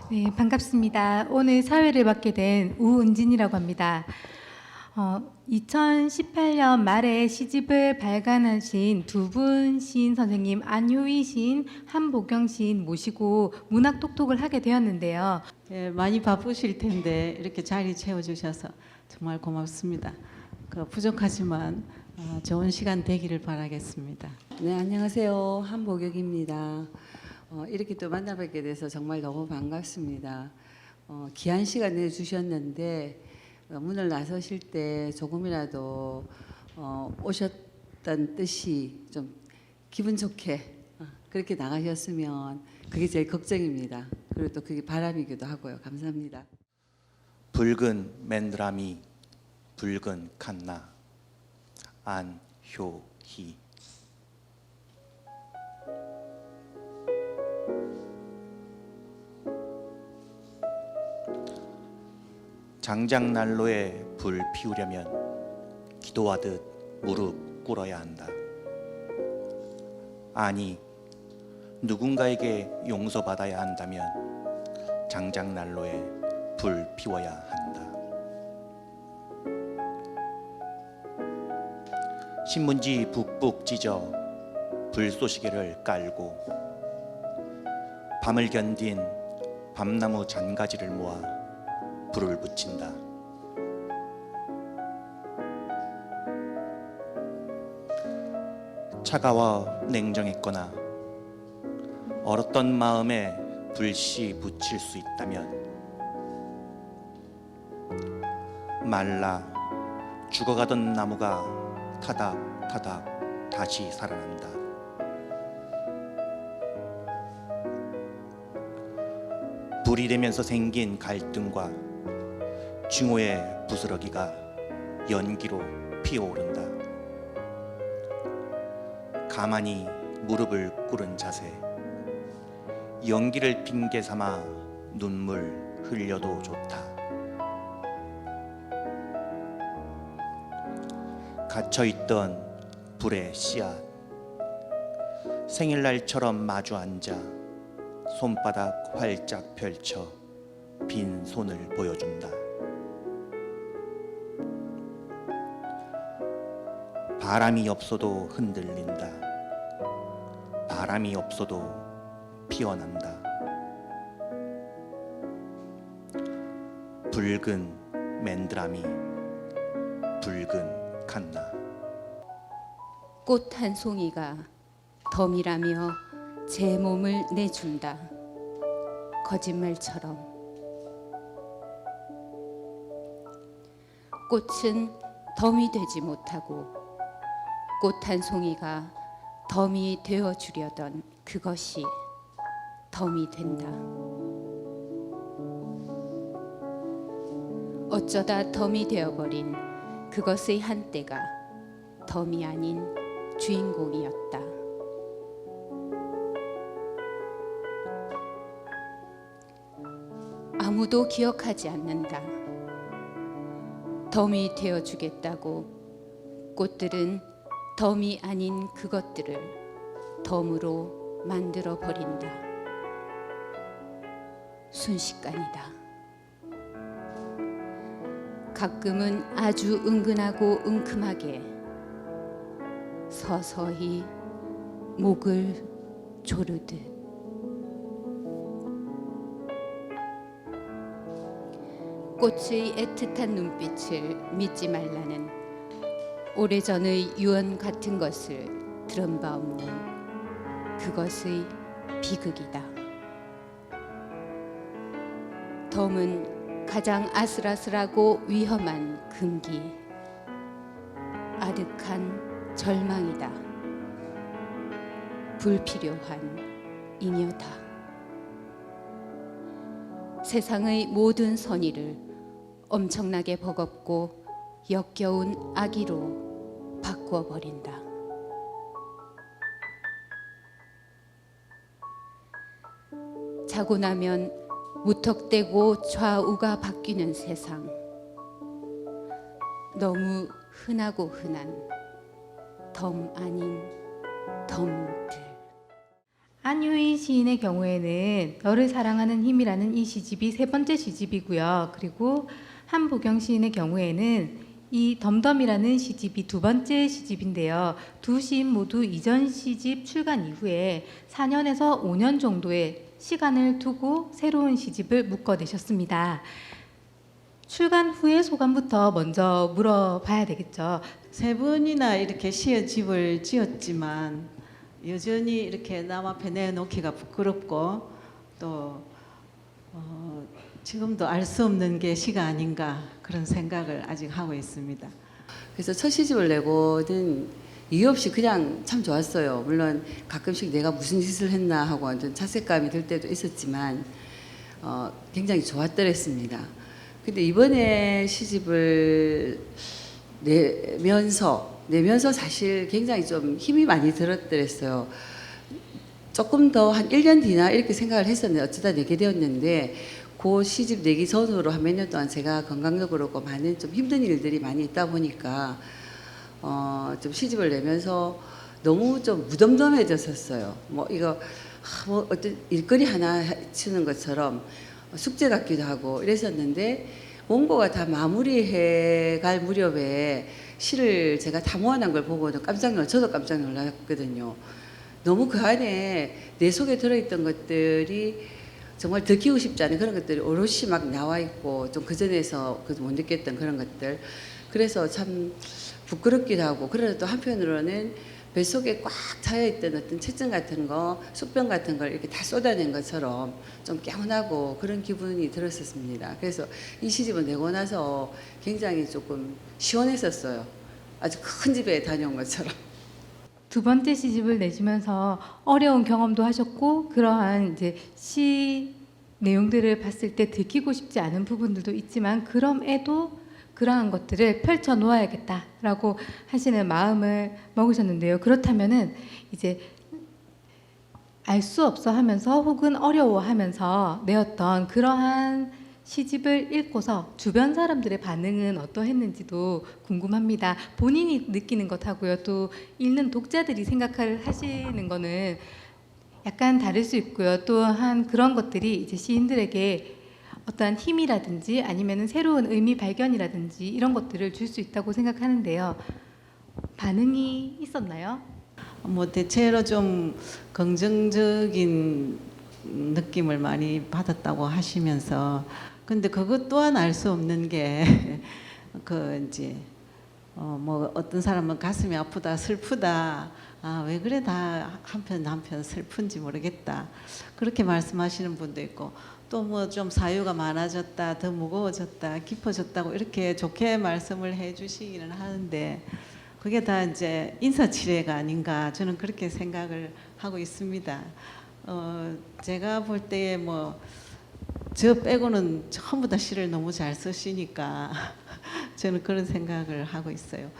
네, 반갑습니다. 오늘 사회를 맡게 된 우은진이라고 합니다. 2018년 말에 시집을 발간하신 두 분 시인 선생님, 안효희 시인, 한보경 시인 모시고 문학 톡톡을 하게 되었는데요. 예, 많이 바쁘실 텐데 이렇게 자리 채워주셔서 정말 고맙습니다. 부족하지만 좋은 시간 되기를 바라겠습니다. 네, 안녕하세요. 한보경입니다. 이렇게 또 만나뵙게 돼서 정말 너무 반갑습니다. 귀한 시간 내주셨는데 문을 나서실 때 조금이라도 오셨던 뜻이 좀 기분 좋게 그렇게 나가셨으면 그게 제일 걱정입니다. 그리고 또 그게 바람이기도 하고요. 감사합니다. 붉은 맨드라미 붉은 칸나 안효희. 장작난로에 불 피우려면 기도하듯 무릎 꿇어야 한다. 아니, 누군가에게 용서받아야 한다면 장작난로에 불 피워야 한다. 신문지 북북 찢어 불쏘시개를 깔고 밤을 견딘 밤나무 잔가지를 모아 불을 붙인다. 차가워 냉정했거나 얼었던 마음에 불씨 붙일 수 있다면 말라 죽어가던 나무가 타닥타닥 다시 살아난다. 불이 되면서 생긴 갈등과 증오의 부스러기가 연기로 피어오른다. 가만히 무릎을 꿇은 자세, 연기를 핑계 삼아 눈물 흘려도 좋다. 갇혀있던 불의 씨앗, 생일날처럼 마주 앉아 손바닥 활짝 펼쳐 빈 손을 보여준다. 바람이 없어도 흔들린다. 바람이 없어도 피어난다. 붉은 맨드라미 붉은 칸나. 꽃 한 송이가 덤이라며 제 몸을 내준다. 거짓말처럼. 꽃은 덤이 되지 못하고 꽃 한 송이가 덤이 되어주려던 그것이 덤이 된다. 어쩌다 덤이 되어버린 그것의 한때가 덤이 아닌 주인공이었다. 아무도 기억하지 않는다. 덤이 되어주겠다고 꽃들은 덤이 아닌 그것들을 덤으로 만들어 버린다. 순식간이다. 가끔은 아주 은근하고 은큼하게 서서히 목을 조르듯. 꽃의 애틋한 눈빛을 믿지 말라는 오래전의 유언 같은 것을 들은 바 없는 그것의 비극이다. 덤은 가장 아슬아슬하고 위험한 금기, 아득한 절망이다. 불필요한 잉여다. 세상의 모든 선의를 엄청나게 버겁고 역겨운 악의로 바꾸어 버린다. 자고 나면 무턱대고 좌우가 바뀌는 세상. 너무 흔하고 흔한 덤 아닌 덤들. 안유희 시인의 경우에는 너를 사랑하는 힘이라는 이 시집이 세 번째 시집이고요. 그리고 한보경 시인의 경우에는 이 덤덤이라는 시집이 두 번째 시집인데요. 두 시인 모두 이전 시집 출간 이후에 4년에서 5년 정도의 시간을 두고 새로운 시집을 묶어내셨습니다. 출간 후의 소감부터 먼저 물어봐야 되겠죠. 세 번이나 이렇게 시집을 지었지만 여전히 이렇게 남 앞에 내놓기가 부끄럽고 또 지금도 알 수 없는 게 시가 아닌가 그런 생각을 아직 하고 있습니다. 그래서 첫 시집을 내고는 이유 없이 그냥 참 좋았어요. 물론 가끔씩 내가 무슨 짓을 했나 하고 완전 자책감이 들 때도 있었지만 굉장히 좋았더랬습니다. 근데 이번에 시집을 내면서 사실 굉장히 좀 힘이 많이 들었더랬어요. 조금 더 한 1년 뒤나 이렇게 생각을 했었는데 어쩌다 내게 되었는데 그 시집 내기 전으로 한 몇 년 동안 제가 건강적으로 그렇고 많은 좀 힘든 일들이 많이 있다 보니까 좀 시집을 내면서 너무 좀 무덤덤해졌었어요. 뭐 이거 뭐 어떤 일거리 하나 치는 것처럼 숙제 같기도 하고 이랬었는데 원고가 다 마무리해 갈 무렵에 시를 제가 다 모아놓은 걸 보고는 저도 깜짝 놀랐거든요. 너무 그 안에 내 속에 들어있던 것들이 정말 들키고 싶지 않은 그런 것들이 오롯이 막 나와 있고 좀 그전에서 못 느꼈던 그런 것들. 그래서 참 부끄럽기도 하고 그러나 또 한편으로는 뱃속에 꽉 차여있던 어떤 채증 같은 거, 숙병 같은 걸 이렇게 다 쏟아낸 것처럼 좀 개운하고 그런 기분이 들었었습니다. 그래서 이 시집을 내고 나서 굉장히 조금 시원했었어요. 아주 큰 집에 다녀온 것처럼. 두 번째 시집을 내시면서 어려운 경험도 하셨고 그러한 이제 시 내용들을 봤을 때 들키고 싶지 않은 부분들도 있지만 그럼에도 그러한 것들을 펼쳐 놓아야겠다라고 하시는 마음을 먹으셨는데요. 그렇다면은 이제 알 수 없어 하면서 혹은 어려워하면서 내었던 그러한 시집을 읽고서 주변 사람들의 반응은 어떠했는지도 궁금합니다. 본인이 느끼는 것하고요. 또 읽는 독자들이 생각하시는 거는 약간 다를 수 있고요. 또한 그런 것들이 이제 시인들에게 어떠한 힘이라든지 아니면 새로운 의미 발견이라든지 이런 것들을 줄 수 있다고 생각하는데요. 반응이 있었나요? 뭐 대체로 좀 긍정적인 느낌을 많이 받았다고 하시면서 근데 그것 또한 알 수 없는 게 그 이제 뭐 어떤 사람은 가슴이 아프다 슬프다 왜 그래 다 한편 슬픈지 모르겠다 그렇게 말씀하시는 분도 있고 또 뭐 좀 사유가 많아졌다 더 무거워졌다 깊어졌다고 이렇게 좋게 말씀을 해주시기는 하는데 그게 다 이제 인사치레가 아닌가 저는 그렇게 생각을 하고 있습니다. 제가 볼 때에 뭐 저 빼고는 전부 다 시를 너무 잘 쓰시니까 저는 그런 생각을 하고 있어요.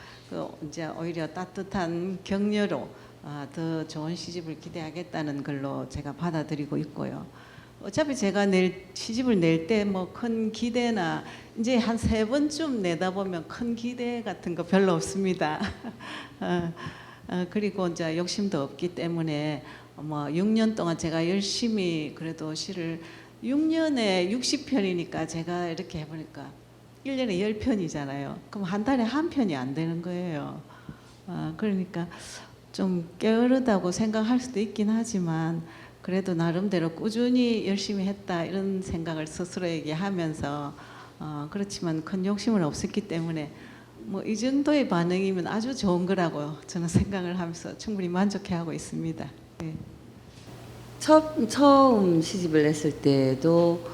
이제 오히려 따뜻한 격려로 더 좋은 시집을 기대하겠다는 걸로 제가 받아들이고 있고요. 어차피 제가 시집을 낼 때 뭐 큰 기대나 이제 한 3번쯤 내다 보면 큰 기대 같은 거 별로 없습니다. 그리고 이제 욕심도 없기 때문에 뭐 6년 동안 제가 열심히 그래도 시를 6년에 60편이니까 제가 이렇게 해보니까 1년에 10편이잖아요. 그럼 한 달에 한 편이 안 되는 거예요. 그러니까 좀 게으르다고 생각할 수도 있긴 하지만 그래도 나름대로 꾸준히 열심히 했다 이런 생각을 스스로에게 하면서 그렇지만 큰 욕심은 없었기 때문에 뭐 이 정도의 반응이면 아주 좋은 거라고 저는 생각을 하면서 충분히 만족해하고 있습니다. 네. 처음 시집을 냈을 때도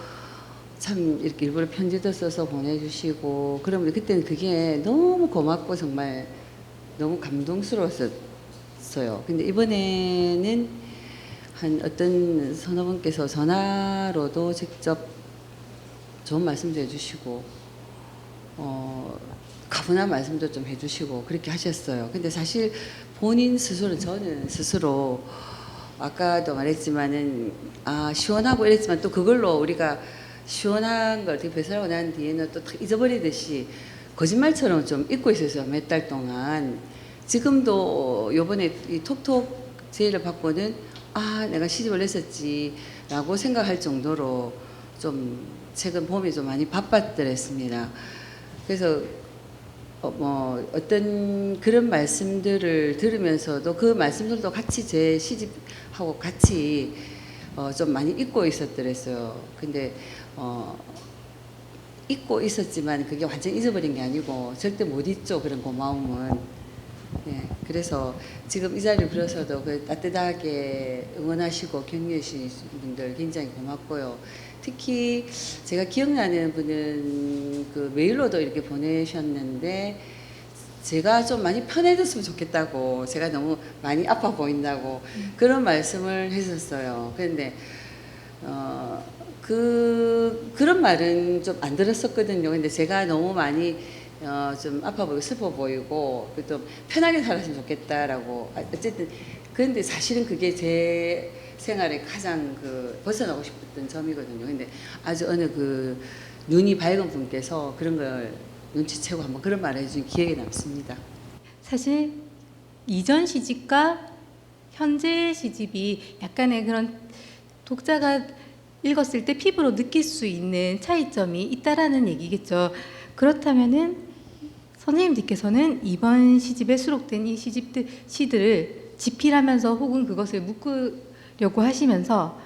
참 이렇게 일부러 편지도 써서 보내주시고 그러면 그때는 그게 너무 고맙고 정말 너무 감동스러웠어요. 근데 이번에는 한 어떤 선호분께서 전화로도 직접 좋은 말씀도 해주시고 가분한 말씀도 좀 해주시고 그렇게 하셨어요. 근데 사실 본인 스스로 저는 스스로 아까도 말했지만은 시원하고 이랬지만 또 그걸로 우리가 시원한 걸 되게 배설하고 난 뒤에는 또 잊어버리듯이 거짓말처럼 좀 잊고 있었어요. 몇 달 동안. 지금도 요번에 이 톡톡 제의를 받고는 아, 내가 시집을 냈었지라고 생각할 정도로 좀 최근 봄에 좀 많이 바빴더랬습니다. 그래서 뭐 어떤 그런 말씀들을 들으면서도 그 말씀들도 같이 제 시집하고 같이 좀 많이 잊고 있었더랬어요. 근데 잊고 있었지만 그게 완전 잊어버린 게 아니고 절대 못 잊죠. 그런 고마움은. 네, 그래서 지금 이 자리를 빌어서도 그 따뜻하게 응원하시고 격려해 주신 분들 굉장히 고맙고요. 특히 제가 기억나는 분은 그 메일로도 이렇게 보내셨는데 제가 좀 많이 편해졌으면 좋겠다고, 제가 너무 많이 아파 보인다고 그런 말씀을 했었어요. 그런데 그런 말은 좀 안 들었었거든요. 근데 제가 너무 많이 좀 아파 보이고 슬퍼 보이고 또 편하게 살았으면 좋겠다라고, 어쨌든 그런데 사실은 그게 제 생활에 가장 벗어나고 싶었던 점이거든요. 근데 아주 어느 눈이 밝은 분께서 그런 걸 눈치채고 한번 그런 말을 해준 기억에 남습니다. 사실 이전 시집과 현재 시집이 약간의 그런 독자가 읽었을 때 피부로 느낄 수 있는 차이점이 있다라는 얘기겠죠. 그렇다면은 선생님들께서는 이번 시집에 수록된 이 시들을 집필하면서 혹은 그것을 묶으려고 하시면서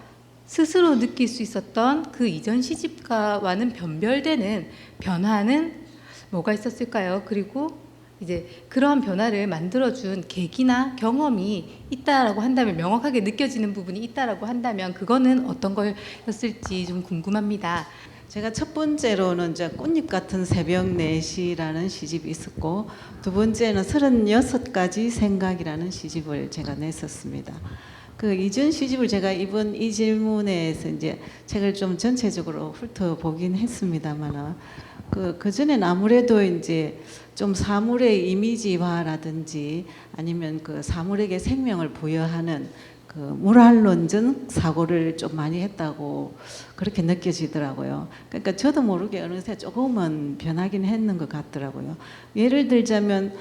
스스로 느낄 수 있었던 그 이전 시집과는 변별되는 변화는 뭐가 있었을까요? 그리고 이제 그러한 변화를 만들어준 계기나 경험이 있다라고 한다면, 명확하게 느껴지는 부분이 있다라고 한다면 그거는 어떤 거였을지 좀 궁금합니다. 제가 첫 번째로는 이제 꽃잎 같은 새벽 4시라는 시집이 있었고, 두 번째는 36가지 생각이라는 시집을 제가 냈었습니다. 그 이전 시집을 제가 이번 이 질문에서 이제 책을 좀 전체적으로 훑어보긴 했습니다만은 그 전에는 아무래도 이제 좀 사물의 이미지화라든지 아니면 그 사물에게 생명을 부여하는 그 모랄론적 사고를 좀 많이 했다고 그렇게 느껴지더라고요. 그러니까 저도 모르게 어느새 조금은 변하긴 했는 것 같더라고요. 예를 들자면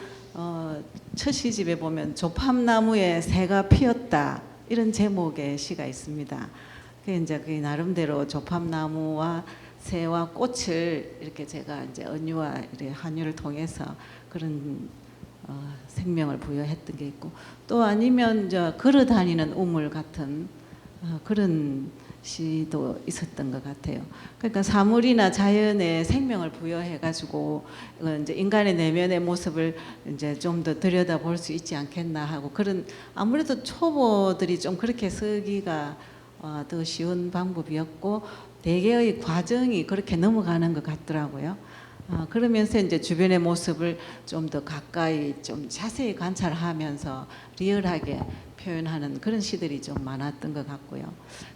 첫 시집에 보면 조팝나무에 새가 피었다 이런 제목의 시가 있습니다. 그게 이제 그 나름대로 조팝나무와 새와 꽃을 이렇게 제가 이제 언유와 이렇게 한유를 통해서 그런 생명을 부여했던 게 있고, 또 아니면 이제 걸어다니는 우물 같은 그런 시도 있었던 것 같아요. 그러니까 사물이나 자연에 생명을 부여해가지고 이제 인간의 내면의 모습을 이제 좀 더 들여다볼 수 있지 않겠나 하고, 그런 아무래도 초보들이 좀 그렇게 쓰기가 더 쉬운 방법이었고 대개의 과정이 그렇게 넘어가는 것 같더라고요. 그러면서 이제 주변의 모습을 좀 더 가까이 좀 자세히 관찰하면서 리얼하게 표현하는 그런 시들이 좀 많았던 것 같고요.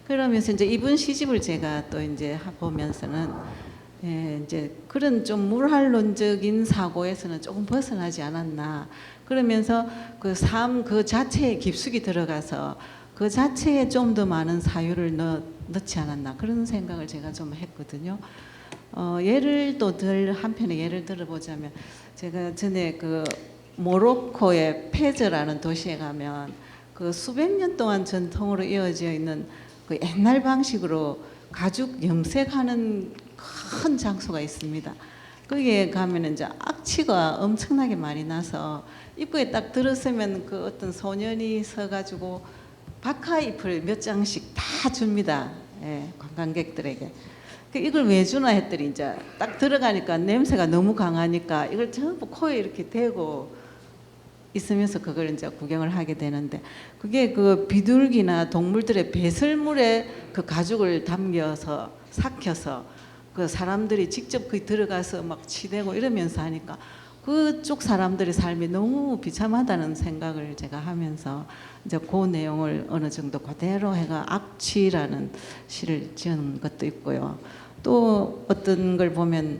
그러면서 이제 이번 시집을 제가 또 이제 보면서는 이제 그런 좀 물활론적인 사고에서는 조금 벗어나지 않았나. 그러면서 그 삶 그 자체에 깊숙이 들어가서 그 자체에 좀 더 많은 사유를 넣지 않았나, 그런 생각을 제가 좀 했거든요. 예를 또 한편의 예를 들어보자면, 제가 전에 그 모로코의 페즈라는 도시에 가면 그 수백 년 동안 전통으로 이어져 있는 그 옛날 방식으로 가죽 염색하는 큰 장소가 있습니다. 거기에 가면 이제 악취가 엄청나게 많이 나서 입구에 딱 들어서면 그 어떤 소년이 서가지고 박하잎을 몇 장씩 다 줍니다. 관광객들에게. 이걸 왜 주나 했더니 이제 딱 들어가니까 냄새가 너무 강하니까 이걸 전부 코에 이렇게 대고 있으면서 그걸 이제 구경을 하게 되는데, 그게 그 비둘기나 동물들의 배설물에 그 가죽을 담겨서 삭혀서 그 사람들이 직접 거기 들어가서 막 치대고 이러면서 하니까 그쪽 사람들의 삶이 너무 비참하다는 생각을 제가 하면서 이제 그 내용을 어느 정도 그대로 해가 악취라는 시를 지은 것도 있고요. 또 어떤 걸 보면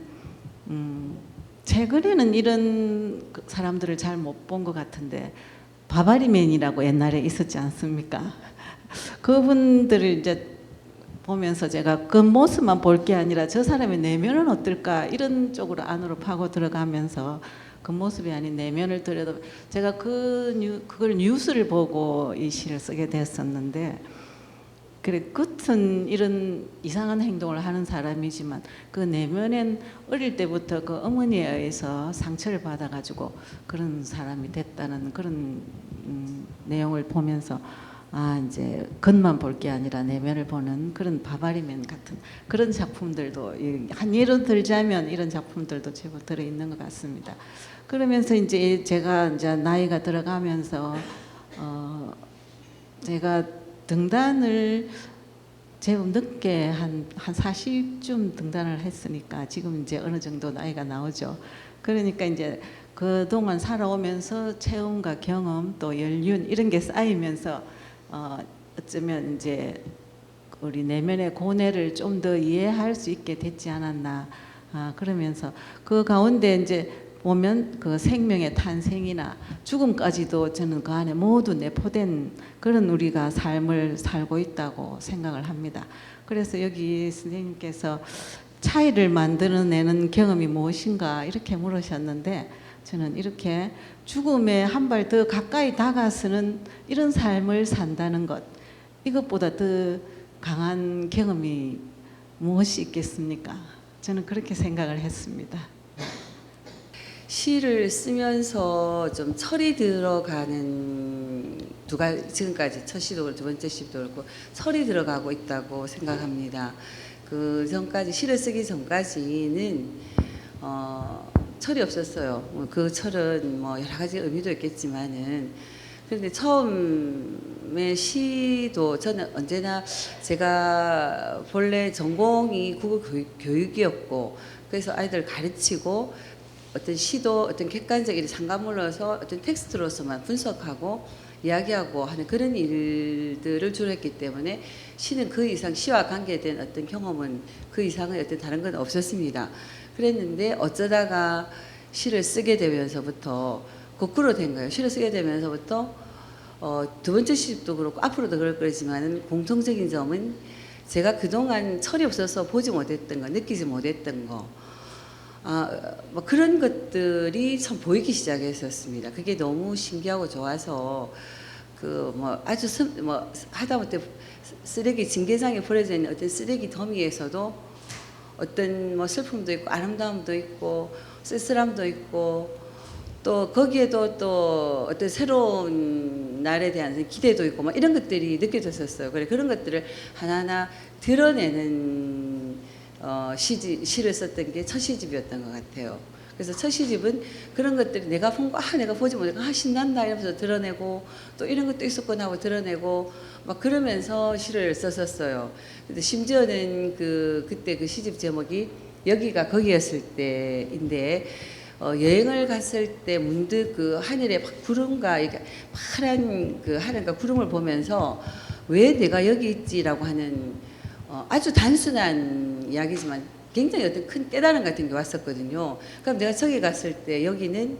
최근에는 이런 사람들을 잘 못 본 것 같은데, 바바리맨이라고 옛날에 있었지 않습니까? 그분들을 이제 보면서 제가 그 모습만 볼 게 아니라 저 사람의 내면은 어떨까, 이런 쪽으로 안으로 파고 들어가면서 겉모습이 아닌 내면을 들여다 제가 그걸 뉴스를 보고 이 시를 쓰게 됐었는데 그래 끝은 이런 이상한 행동을 하는 사람이지만 그 내면엔 어릴 때부터 그 어머니에 의해서 상처를 받아가지고 그런 사람이 됐다는 그런 내용을 보면서 아 이제 겉만 볼 게 아니라 내면을 보는 그런 바바리맨 같은 그런 작품들도 한 예로 들자면 이런 작품들도 제법 들어 있는 것 같습니다. 그러면서 이제 제가 이제 나이가 들어가면서 제가 등단을 제법 늦게 한 40쯤 등단을 했으니까 지금 이제 어느 정도 나이가 나오죠. 그러니까 이제 그동안 살아오면서 체험과 경험 또 연륜 이런 게 쌓이면서 어쩌면 이제 우리 내면의 고뇌를 좀 더 이해할 수 있게 됐지 않았나. 그러면서 그 가운데 이제 보면 그 생명의 탄생이나 죽음까지도 저는 그 안에 모두 내포된 그런 우리가 삶을 살고 있다고 생각을 합니다. 그래서 여기 선생님께서 차이를 만들어내는 경험이 무엇인가 이렇게 물으셨는데 저는 이렇게 죽음에 한 발 더 가까이 다가서는 이런 삶을 산다는 것 이것보다 더 강한 경험이 무엇이 있겠습니까? 저는 그렇게 생각을 했습니다. 시를 쓰면서 좀 철이 들어가는 지금까지 첫 시도 그렇고 두 번째 시도 그렇고 철이 들어가고 있다고 생각합니다. 그 전까지 시를 쓰기 전까지는 철이 없었어요. 그 철은 뭐 여러 가지 의미도 있겠지만은 그런데 처음에 시도 저는 언제나 제가 본래 전공이 국어 교육이었고 그래서 아이들 가르치고 어떤 시도 어떤 객관적인 상관물로서 어떤 텍스트로서만 분석하고 이야기하고 하는 그런 일들을 주로 했기 때문에 시는 그 이상 시와 관계된 어떤 경험은 그 이상의 어떤 다른 건 없었습니다. 그랬는데 어쩌다가 시를 쓰게 되면서부터 거꾸로 된 거예요. 시를 쓰게 되면서부터 두 번째 시집도 그렇고 앞으로도 그럴 거지만 공통적인 점은 제가 그동안 철이 없어서 보지 못했던 거, 느끼지 못했던 거 뭐 그런 것들이 참 보이기 시작했었습니다. 그게 너무 신기하고 좋아서 그 뭐 아주 뭐 하다못해 쓰레기 징계장에 버려져 있는 어떤 쓰레기 더미에서도 어떤 뭐 슬픔도 있고 아름다움도 있고 쓸쓸함도 있고 또 거기에도 또 어떤 새로운 날에 대한 기대도 있고 막 이런 것들이 느껴졌었어요. 그래 그런 것들을 하나하나 드러내는 시를 썼던 게 첫 시집이었던 것 같아요. 그래서 첫 시집은 그런 것들이 내가 본 거, 내가 보지 못해, 신난다 이러면서 드러내고 또 이런 것도 있었구나 하고 드러내고 막 그러면서 시를 썼었어요. 근데 심지어는 그때 그 시집 제목이 여기가 거기였을 때인데 여행을 갔을 때 문득 그 하늘에 막 구름과 이게 파란 그 하늘과 구름을 보면서 왜 내가 여기 있지라고 하는 아주 단순한 이야기지만 굉장히 어떤 큰 깨달음 같은 게 왔었거든요. 그럼 내가 저기 갔을 때 여기는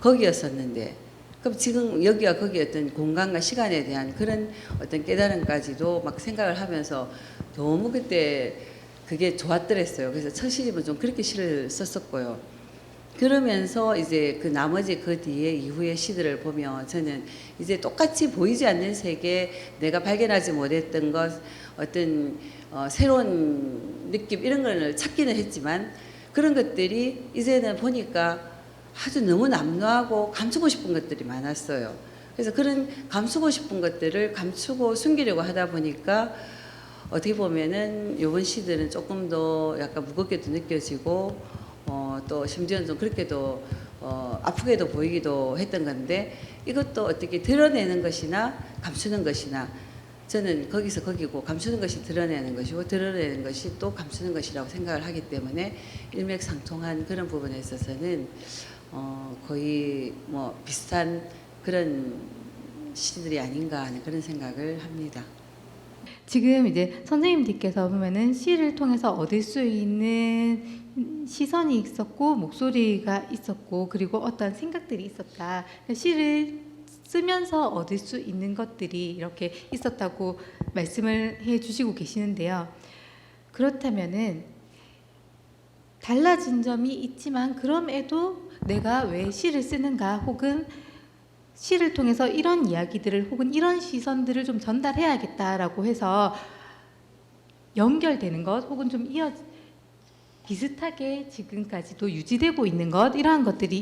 거기였었는데 그럼 지금 여기와 거기 어떤 공간과 시간에 대한 그런 어떤 깨달음까지도 막 생각을 하면서 너무 그때 그게 좋았더랬어요. 그래서 첫 시집은 좀 그렇게 시를 썼었고요. 그러면서 이제 그 나머지 그 뒤에 이후의 시들을 보면 저는 이제 똑같이 보이지 않는 세계 내가 발견하지 못했던 것 어떤 새로운 느낌 이런 걸 찾기는 했지만 그런 것들이 이제는 보니까 아주 너무 남루하고 감추고 싶은 것들이 많았어요. 그래서 그런 감추고 싶은 것들을 감추고 숨기려고 하다 보니까 어떻게 보면은 요번 시들은 조금 더 약간 무겁게도 느껴지고 또 심지어는 좀 그렇게도 아프게도 보이기도 했던 건데 이것도 어떻게 드러내는 것이나 감추는 것이나 저는 거기서 거기고 감추는 것이 드러내는 것이고 드러내는 것이 또 감추는 것이라고 생각을 하기 때문에 일맥상통한 그런 부분에 있어서는 거의 뭐 비슷한 그런 시들이 아닌가 하는 그런 생각을 합니다. 지금 이제 선생님들께서 보면은 시를 통해서 얻을 수 있는 시선이 있었고 목소리가 있었고 그리고 어떤 생각들이 있었다. 시를 쓰면서 얻을 수 있는 것들이 이렇게 있었다고 말씀을 해주시고 계시는데요. 그렇다면은 달라진 점이 있지만 그럼에도 내가 왜 시를 쓰는가, 혹은 시를 통해서 이런 이야기들을 혹은 이런 시선들을 좀 전달해야겠다라고 해서 연결되는 것, 혹은 좀 비슷하게 지금까지도 유지되고 있는 것, 이러한 것들이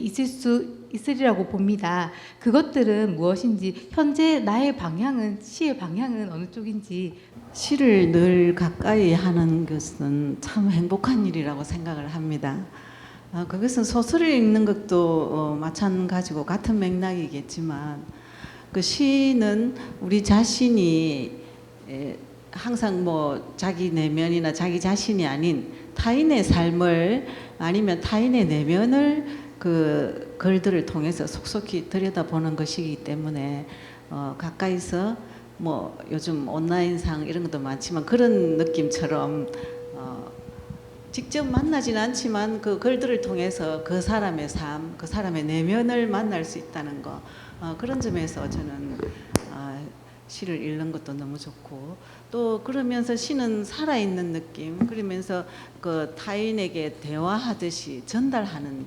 있으리라고 봅니다. 그것들은 무엇인지, 현재 나의 방향은, 시의 방향은 어느 쪽인지. 시를 늘 가까이 하는 것은 참 행복한 일이라고 생각을 합니다. 그것은 소설을 읽는 것도 마찬가지고 같은 맥락이겠지만, 그 시는 우리 자신이 항상 뭐 자기 내면이나 자기 자신이 아닌 타인의 삶을, 아니면 타인의 내면을 그 글들을 통해서 속속히 들여다보는 것이기 때문에 가까이서, 뭐 요즘 온라인상 이런 것도 많지만 그런 느낌처럼 직접 만나지는 않지만 그 글들을 통해서 그 사람의 삶, 그 사람의 내면을 만날 수 있다는 거, 그런 점에서 저는 시를 읽는 것도 너무 좋고, 또 그러면서 시는 살아있는 느낌, 그러면서 그 타인에게 대화하듯이 전달하는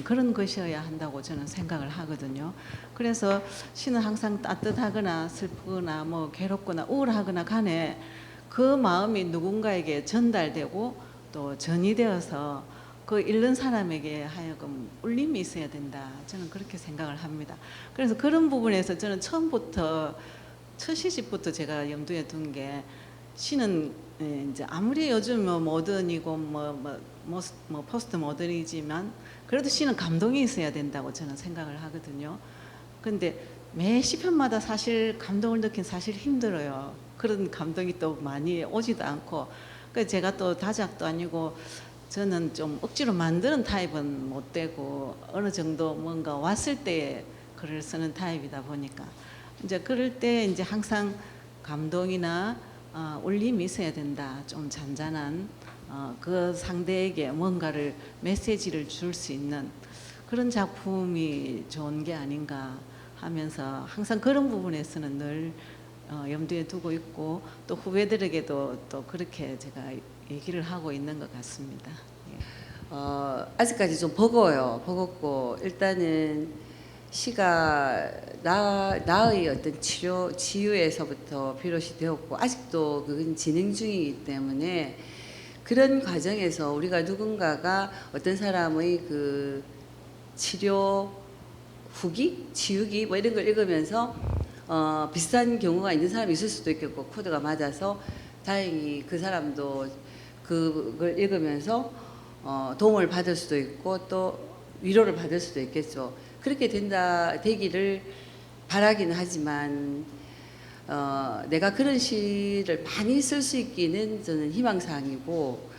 그런 것이어야 한다고 저는 생각을 하거든요. 그래서 시는 항상 따뜻하거나 슬프거나 뭐 괴롭거나 우울하거나 간에 그 마음이 누군가에게 전달되고 또 전이되어서 그 읽는 사람에게 하여금 울림이 있어야 된다, 저는 그렇게 생각을 합니다. 그래서 그런 부분에서 저는 처음부터, 첫 시집부터 제가 염두에 둔 게, 시는 이제 아무리 요즘 뭐 모던이고 뭐 포스트 모던이지만 그래도 시는 감동이 있어야 된다고 저는 생각을 하거든요. 근데 매 시편마다 사실 감동을 느낀 사실 힘들어요. 그런 감동이 또 많이 오지도 않고, 그래서 제가 또 다작도 아니고 저는 좀 억지로 만드는 타입은 못 되고, 어느 정도 뭔가 왔을 때 글을 쓰는 타입이다 보니까 이제 그럴 때 이제 항상 감동이나 울림이 있어야 된다. 좀 잔잔한 그 상대에게 뭔가를, 메시지를 줄 수 있는 그런 작품이 좋은 게 아닌가 하면서 항상 그런 부분에서는 늘 염두에 두고 있고, 또 후배들에게도 또 그렇게 제가 얘기를 하고 있는 것 같습니다. 아직까지 좀 버거워요. 버겁고, 일단은 시가 나의 어떤 치유에서부터 비롯이 되었고, 아직도 그건 진행 중이기 때문에, 그런 과정에서 우리가 누군가가 어떤 사람의 그 치료 후기, 치유기 뭐 이런 걸 읽으면서 비슷한 경우가 있는 사람이 있을 수도 있겠고, 코드가 맞아서 다행히 그 사람도 그걸 읽으면서 도움을 받을 수도 있고 또 위로를 받을 수도 있겠죠. 그렇게 되기를 바라긴 하지만 내가 그런 시를 많이 쓸 수 있기는 저는 희망사항이고,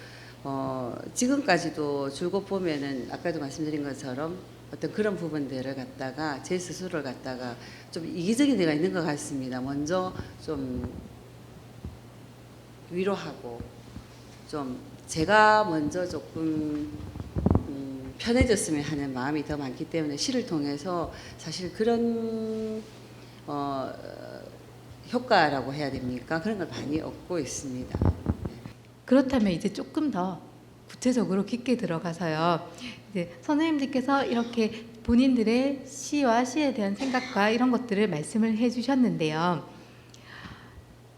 지금까지도 줄곧 보면은 아까도 말씀드린 것처럼 어떤 그런 부분들을 갖다가 제 스스로를 갖다가 좀 이기적인 데가 있는 것 같습니다. 먼저 좀 위로하고 좀 제가 먼저 조금 편해졌으면 하는 마음이 더 많기 때문에 시를 통해서 사실 그런 효과라고 해야 됩니까? 그런 걸 많이 얻고 있습니다. 그렇다면 이제 조금 더 구체적으로 깊게 들어가서요. 이제 선생님들께서 이렇게 본인들의 시와 시에 대한 생각과 이런 것들을 말씀을 해주셨는데요.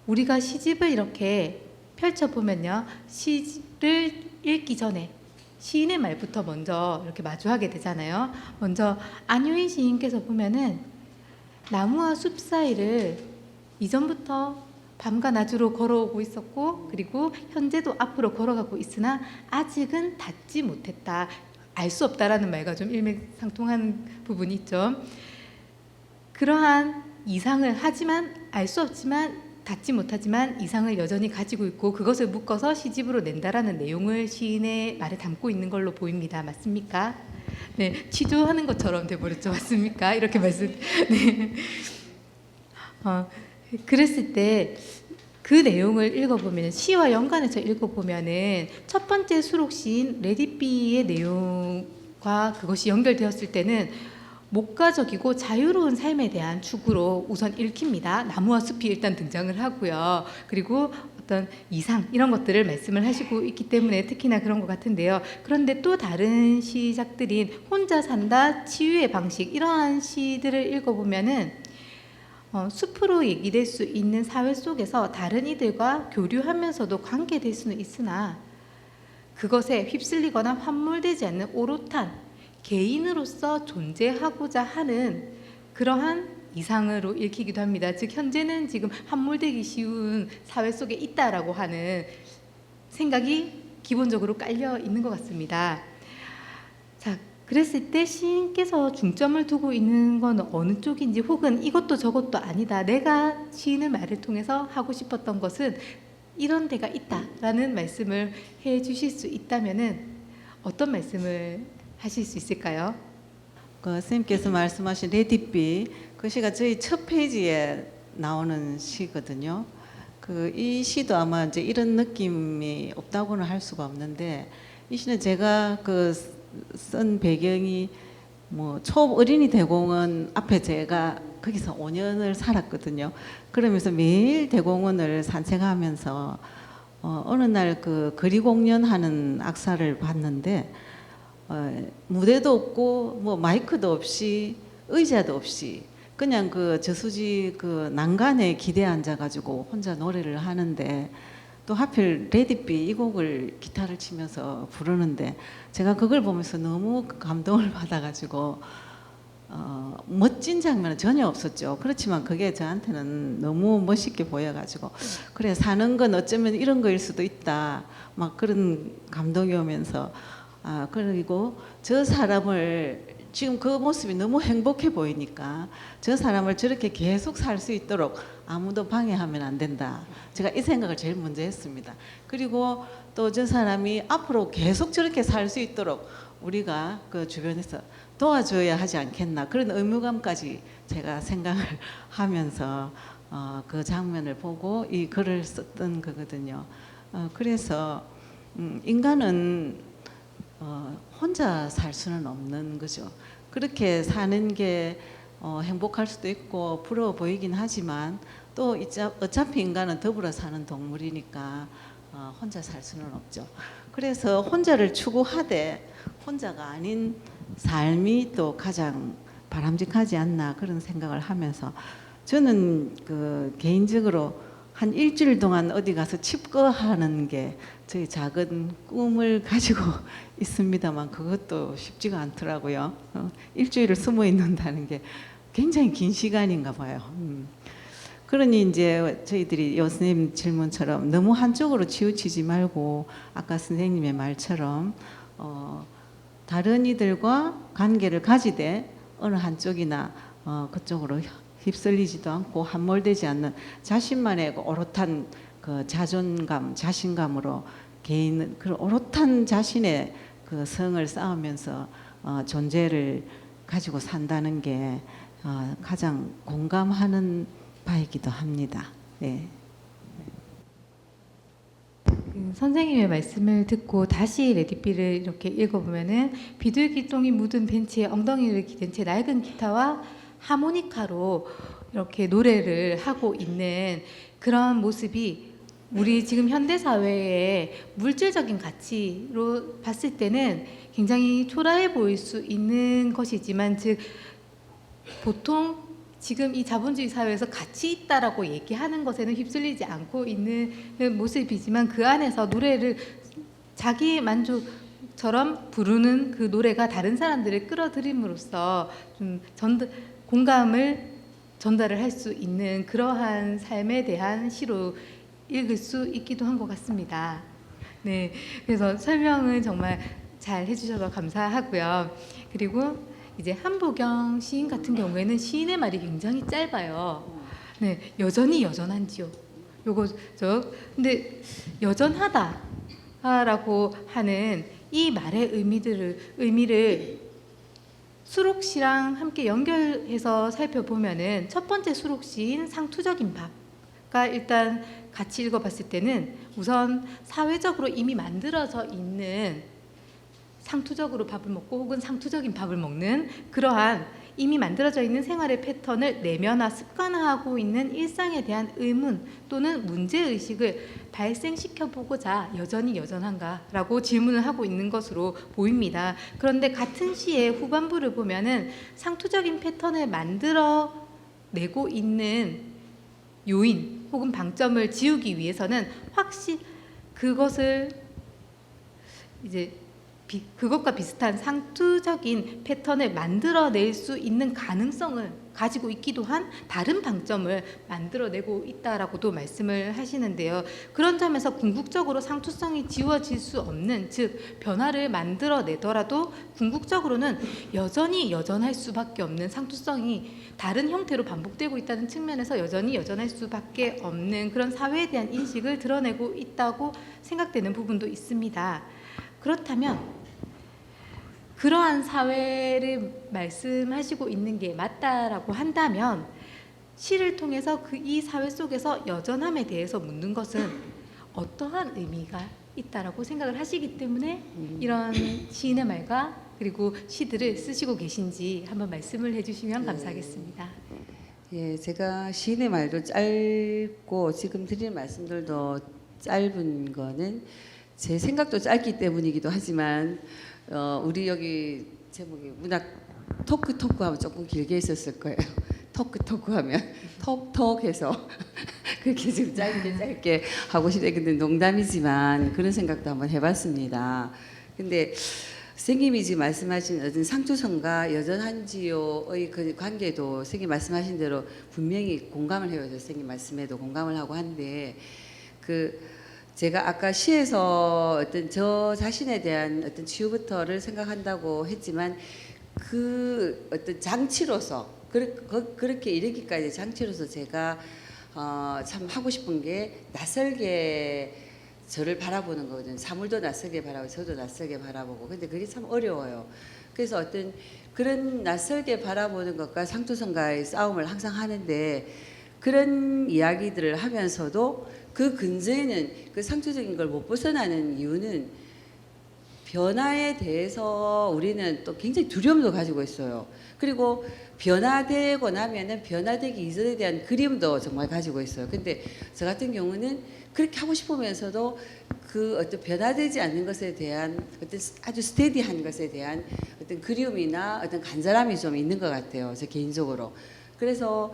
우리가 시집을 이렇게 펼쳐보면요, 시를 읽기 전에 시인의 말부터 먼저 이렇게 마주하게 되잖아요. 먼저 안효인 시인께서 보면은 나무와 숲 사이를 이전부터 밤과 낮으로 걸어오고 있었고, 그리고 현재도 앞으로 걸어가고 있으나 아직은 닿지 못했다. 알 수 없다라는 말과 좀 일맥상통한 부분이 있죠. 그러한 이상을 하지만 알 수 없지만 닿지 못하지만 이상을 여전히 가지고 있고, 그것을 묶어서 시집으로 낸다라는 내용을 시인의 말에 담고 있는 걸로 보입니다. 맞습니까? 네, 취조하는 것처럼 돼버렸죠. 맞습니까? 이렇게 말씀. 네. 그랬을 때 그 내용을 읽어보면, 시와 연관해서 읽어보면은 첫 번째 수록 시인 레디비의 내용과 그것이 연결되었을 때는 목가적이고 자유로운 삶에 대한 축으로 우선 읽힙니다. 나무와 숲이 일단 등장을 하고요. 그리고 어떤 이상 이런 것들을 말씀을 하시고 있기 때문에 특히나 그런 것 같은데요. 그런데 또 다른 시작들인 혼자 산다, 치유의 방식 이러한 시들을 읽어보면은 숲으로 얘기될 수 있는 사회 속에서 다른 이들과 교류하면서도 관계될 수는 있으나 그것에 휩쓸리거나 함몰되지 않는 오롯한 개인으로서 존재하고자 하는 그러한 이상으로 읽히기도 합니다. 즉 현재는 지금 함몰되기 쉬운 사회 속에 있다라고 하는 생각이 기본적으로 깔려 있는 것 같습니다. 자, 그랬을 때 시인께서 중점을 두고 있는 건 어느 쪽인지, 혹은 이것도 저것도 아니다, 내가 시인의 말을 통해서 하고 싶었던 것은 이런 데가 있다라는 말씀을 해 주실 수 있다면은 어떤 말씀을 하실 수 있을까요? 그 선생님께서 말씀하신 레디비 그 시가 저희 첫 페이지에 나오는 시거든요. 그 이 시도 아마 이제 이런 느낌이 없다고는 할 수가 없는데, 이 시는 제가 그 쓴 배경이 뭐 초어린이 대공원 앞에 제가 거기서 5년을 살았거든요. 그러면서 매일 대공원을 산책하면서 어느 날 그 거리 공연하는 악사를 봤는데 무대도 없고 뭐 마이크도 없이 의자도 없이 그냥 그 저수지 그 난간에 기대에 앉아가지고 혼자 노래를 하는데, 또 하필 레디비 이 곡을 기타를 치면서 부르는데 제가 그걸 보면서 너무 감동을 받아가지고 멋진 장면은 전혀 없었죠. 그렇지만 그게 저한테는 너무 멋있게 보여가지고, 그래 사는 건 어쩌면 이런 거일 수도 있다 막 그런 감동이 오면서, 그리고 저 사람을 지금 그 모습이 너무 행복해 보이니까 저 사람을 저렇게 계속 살 수 있도록 아무도 방해하면 안 된다. 제가 이 생각을 제일 먼저 했습니다. 그리고 또 저 사람이 앞으로 계속 저렇게 살 수 있도록 우리가 그 주변에서 도와줘야 하지 않겠나, 그런 의무감까지 제가 생각을 하면서 그 장면을 보고 이 글을 썼던 거거든요. 그래서 인간은 혼자 살 수는 없는 거죠. 그렇게 사는 게 행복할 수도 있고 부러워 보이긴 하지만 또 어차피 인간은 더불어 사는 동물이니까 혼자 살 수는 없죠. 그래서 혼자를 추구하되 혼자가 아닌 삶이 또 가장 바람직하지 않나 그런 생각을 하면서, 저는 그 개인적으로 한 일주일 동안 어디 가서 칩거하는 게 저희 작은 꿈을 가지고 있습니다만 그것도 쉽지가 않더라고요. 일주일을 숨어 있는다는 게 굉장히 긴 시간인가 봐요. 그러니 이제 저희들이 선생님 질문처럼 너무 한쪽으로 치우치지 말고 아까 선생님의 말처럼 다른 이들과 관계를 가지되 어느 한쪽이나 그쪽으로 휩쓸리지도 않고 함몰되지 않는 자신만의 그 오롯한 그 자존감, 자신감으로 개인 그 오롯한 자신의 그 성을 쌓으면서 존재를 가지고 산다는 게 가장 공감하는 바이기도 합니다. 네. 선생님의 말씀을 듣고 다시 레디비를 이렇게 읽어보면은 비둘기똥이 묻은 벤치에 엉덩이를 기댄 채 낡은 기타와 하모니카로 이렇게 노래를 하고 있는 그런 모습이 우리 지금 현대 사회의 물질적인 가치로 봤을 때는 굉장히 초라해 보일 수 있는 것이지만, 즉 보통 지금 이 자본주의 사회에서 가치 있다라고 얘기하는 것에는 휩쓸리지 않고 있는 모습이지만, 그 안에서 노래를 자기 만족처럼 부르는 그 노래가 다른 사람들을 끌어들임으로써 좀 공감을 전달을 할 수 있는 그러한 삶에 대한 시로 읽을 수 있기도 한 것 같습니다. 네, 그래서 설명을 정말 잘 해주셔서 감사하고요. 그리고 이제 한보경 시인 같은 경우에는 시인의 말이 굉장히 짧아요. 네, 여전히 여전한지요. 요거 근데 여전하다라고 하는 이 말의 의미를 수록시랑 함께 연결해서 살펴보면은 첫 번째 수록시인 상투적인 밥가 일단 같이 읽어봤을 때는 우선 사회적으로 이미 만들어져 있는 상투적으로 밥을 먹고 혹은 상투적인 밥을 먹는 그러한 이미 만들어져 있는 생활의 패턴을 내면화, 습관화하고 있는 일상에 대한 의문 또는 문제의식을 발생시켜 보고자 여전히 여전한가라고 질문을 하고 있는 것으로 보입니다. 그런데 같은 시의 후반부를 보면은 상투적인 패턴을 만들어내고 있는 요인 혹은 방점을 지우기 위해서는 확실히 그것을 이제 그것과 비슷한 상투적인 패턴을 만들어낼 수 있는 가능성을 가지고 있기도 한 다른 방점을 만들어내고 있다라고도 말씀을 하시는데요. 그런 점에서 궁극적으로 상투성이 지워질 수 없는, 즉 변화를 만들어내더라도 궁극적으로는 여전히 여전할 수밖에 없는, 상투성이 다른 형태로 반복되고 있다는 측면에서 여전히 여전할 수밖에 없는 그런 사회에 대한 인식을 드러내고 있다고 생각되는 부분도 있습니다. 그렇다면 그러한 사회를 말씀하시고 있는 게 맞다라고 한다면 시를 통해서 이 사회 속에서 여전함에 대해서 묻는 것은 어떠한 의미가 있다라고 생각을 하시기 때문에 이런 시인의 말과 그리고 시들을 쓰시고 계신지 한번 말씀을 해주시면 감사하겠습니다. 예, 제가 시인의 말도 짧고 지금 드리는 말씀들도 짧은 거는 제 생각도 짧기 때문이기도 하지만 우리 여기 제목이 문학 토크 하면 조금 길게 있었을 거예요. 토크 하면 톡해서 그렇게 지금 짧게 하고 싶어요. 근데 농담이지만 그런 생각도 한번 해봤습니다. 근데 선생님이 지금 말씀하신 어떤 상투성과 여전한지요의 그 관계도 선생님 말씀하신 대로 분명히 공감을 해요. 선생님 말씀에도 공감을 하고 한데 제가 아까 시에서 어떤 저 자신에 대한 어떤 치유부터를 생각한다고 했지만 그 어떤 장치로서 그렇게 이르기까지 장치로서 제가 참 하고 싶은 게 낯설게 저를 바라보는 거거든요. 사물도 낯설게 바라보고 저도 낯설게 바라보고. 근데 그게 참 어려워요. 그래서 어떤 그런 낯설게 바라보는 것과 상투성과의 싸움을 항상 하는데 그런 이야기들을 하면서도 그 근저에는 그 상투적인 걸 못 벗어나는 이유는 변화에 대해서 우리는 또 굉장히 두려움도 가지고 있어요. 그리고 변화되고 나면은 변화되기 이전에 대한 그림도 정말 가지고 있어요. 근데 저 같은 경우는 그렇게 하고 싶으면서도 그 어떤 변화되지 않는 것에 대한 어떤 아주 스테디한 것에 대한 어떤 그리움이나 어떤 간절함이 좀 있는 것 같아요. 저 개인적으로. 그래서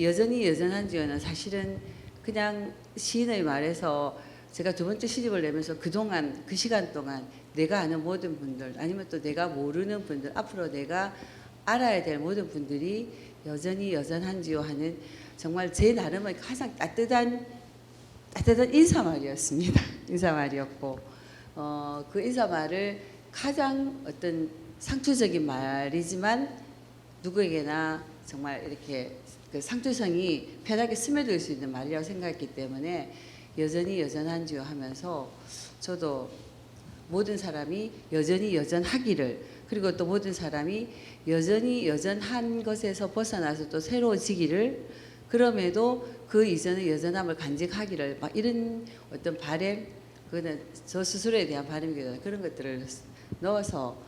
여전히 여전한지요는 사실은 그냥 시인의 말에서 제가 두 번째 시집을 내면서 그동안 그 시간 동안 내가 아는 모든 분들 아니면 또 내가 모르는 분들 앞으로 내가 알아야 될 모든 분들이 여전히 여전한지요 하는 정말 제 나름의 가장 따뜻한 인사말이었습니다. 인사말이었고 그 인사말을 가장 어떤 상투적인 말이지만 누구에게나 정말 이렇게 그 상투성이 편하게 스며들 수 있는 말이라고 생각했기 때문에 여전히 여전한지요 하면서 저도 모든 사람이 여전히 여전하기를 그리고 또 모든 사람이 여전히 여전한 것에서 벗어나서 또 새로워지기를 그럼에도 그 이전의 여전함을 간직하기를 막 이런 어떤 바람 그거는 저 스스로에 대한 바람이기도 하고 그런 것들을 넣어서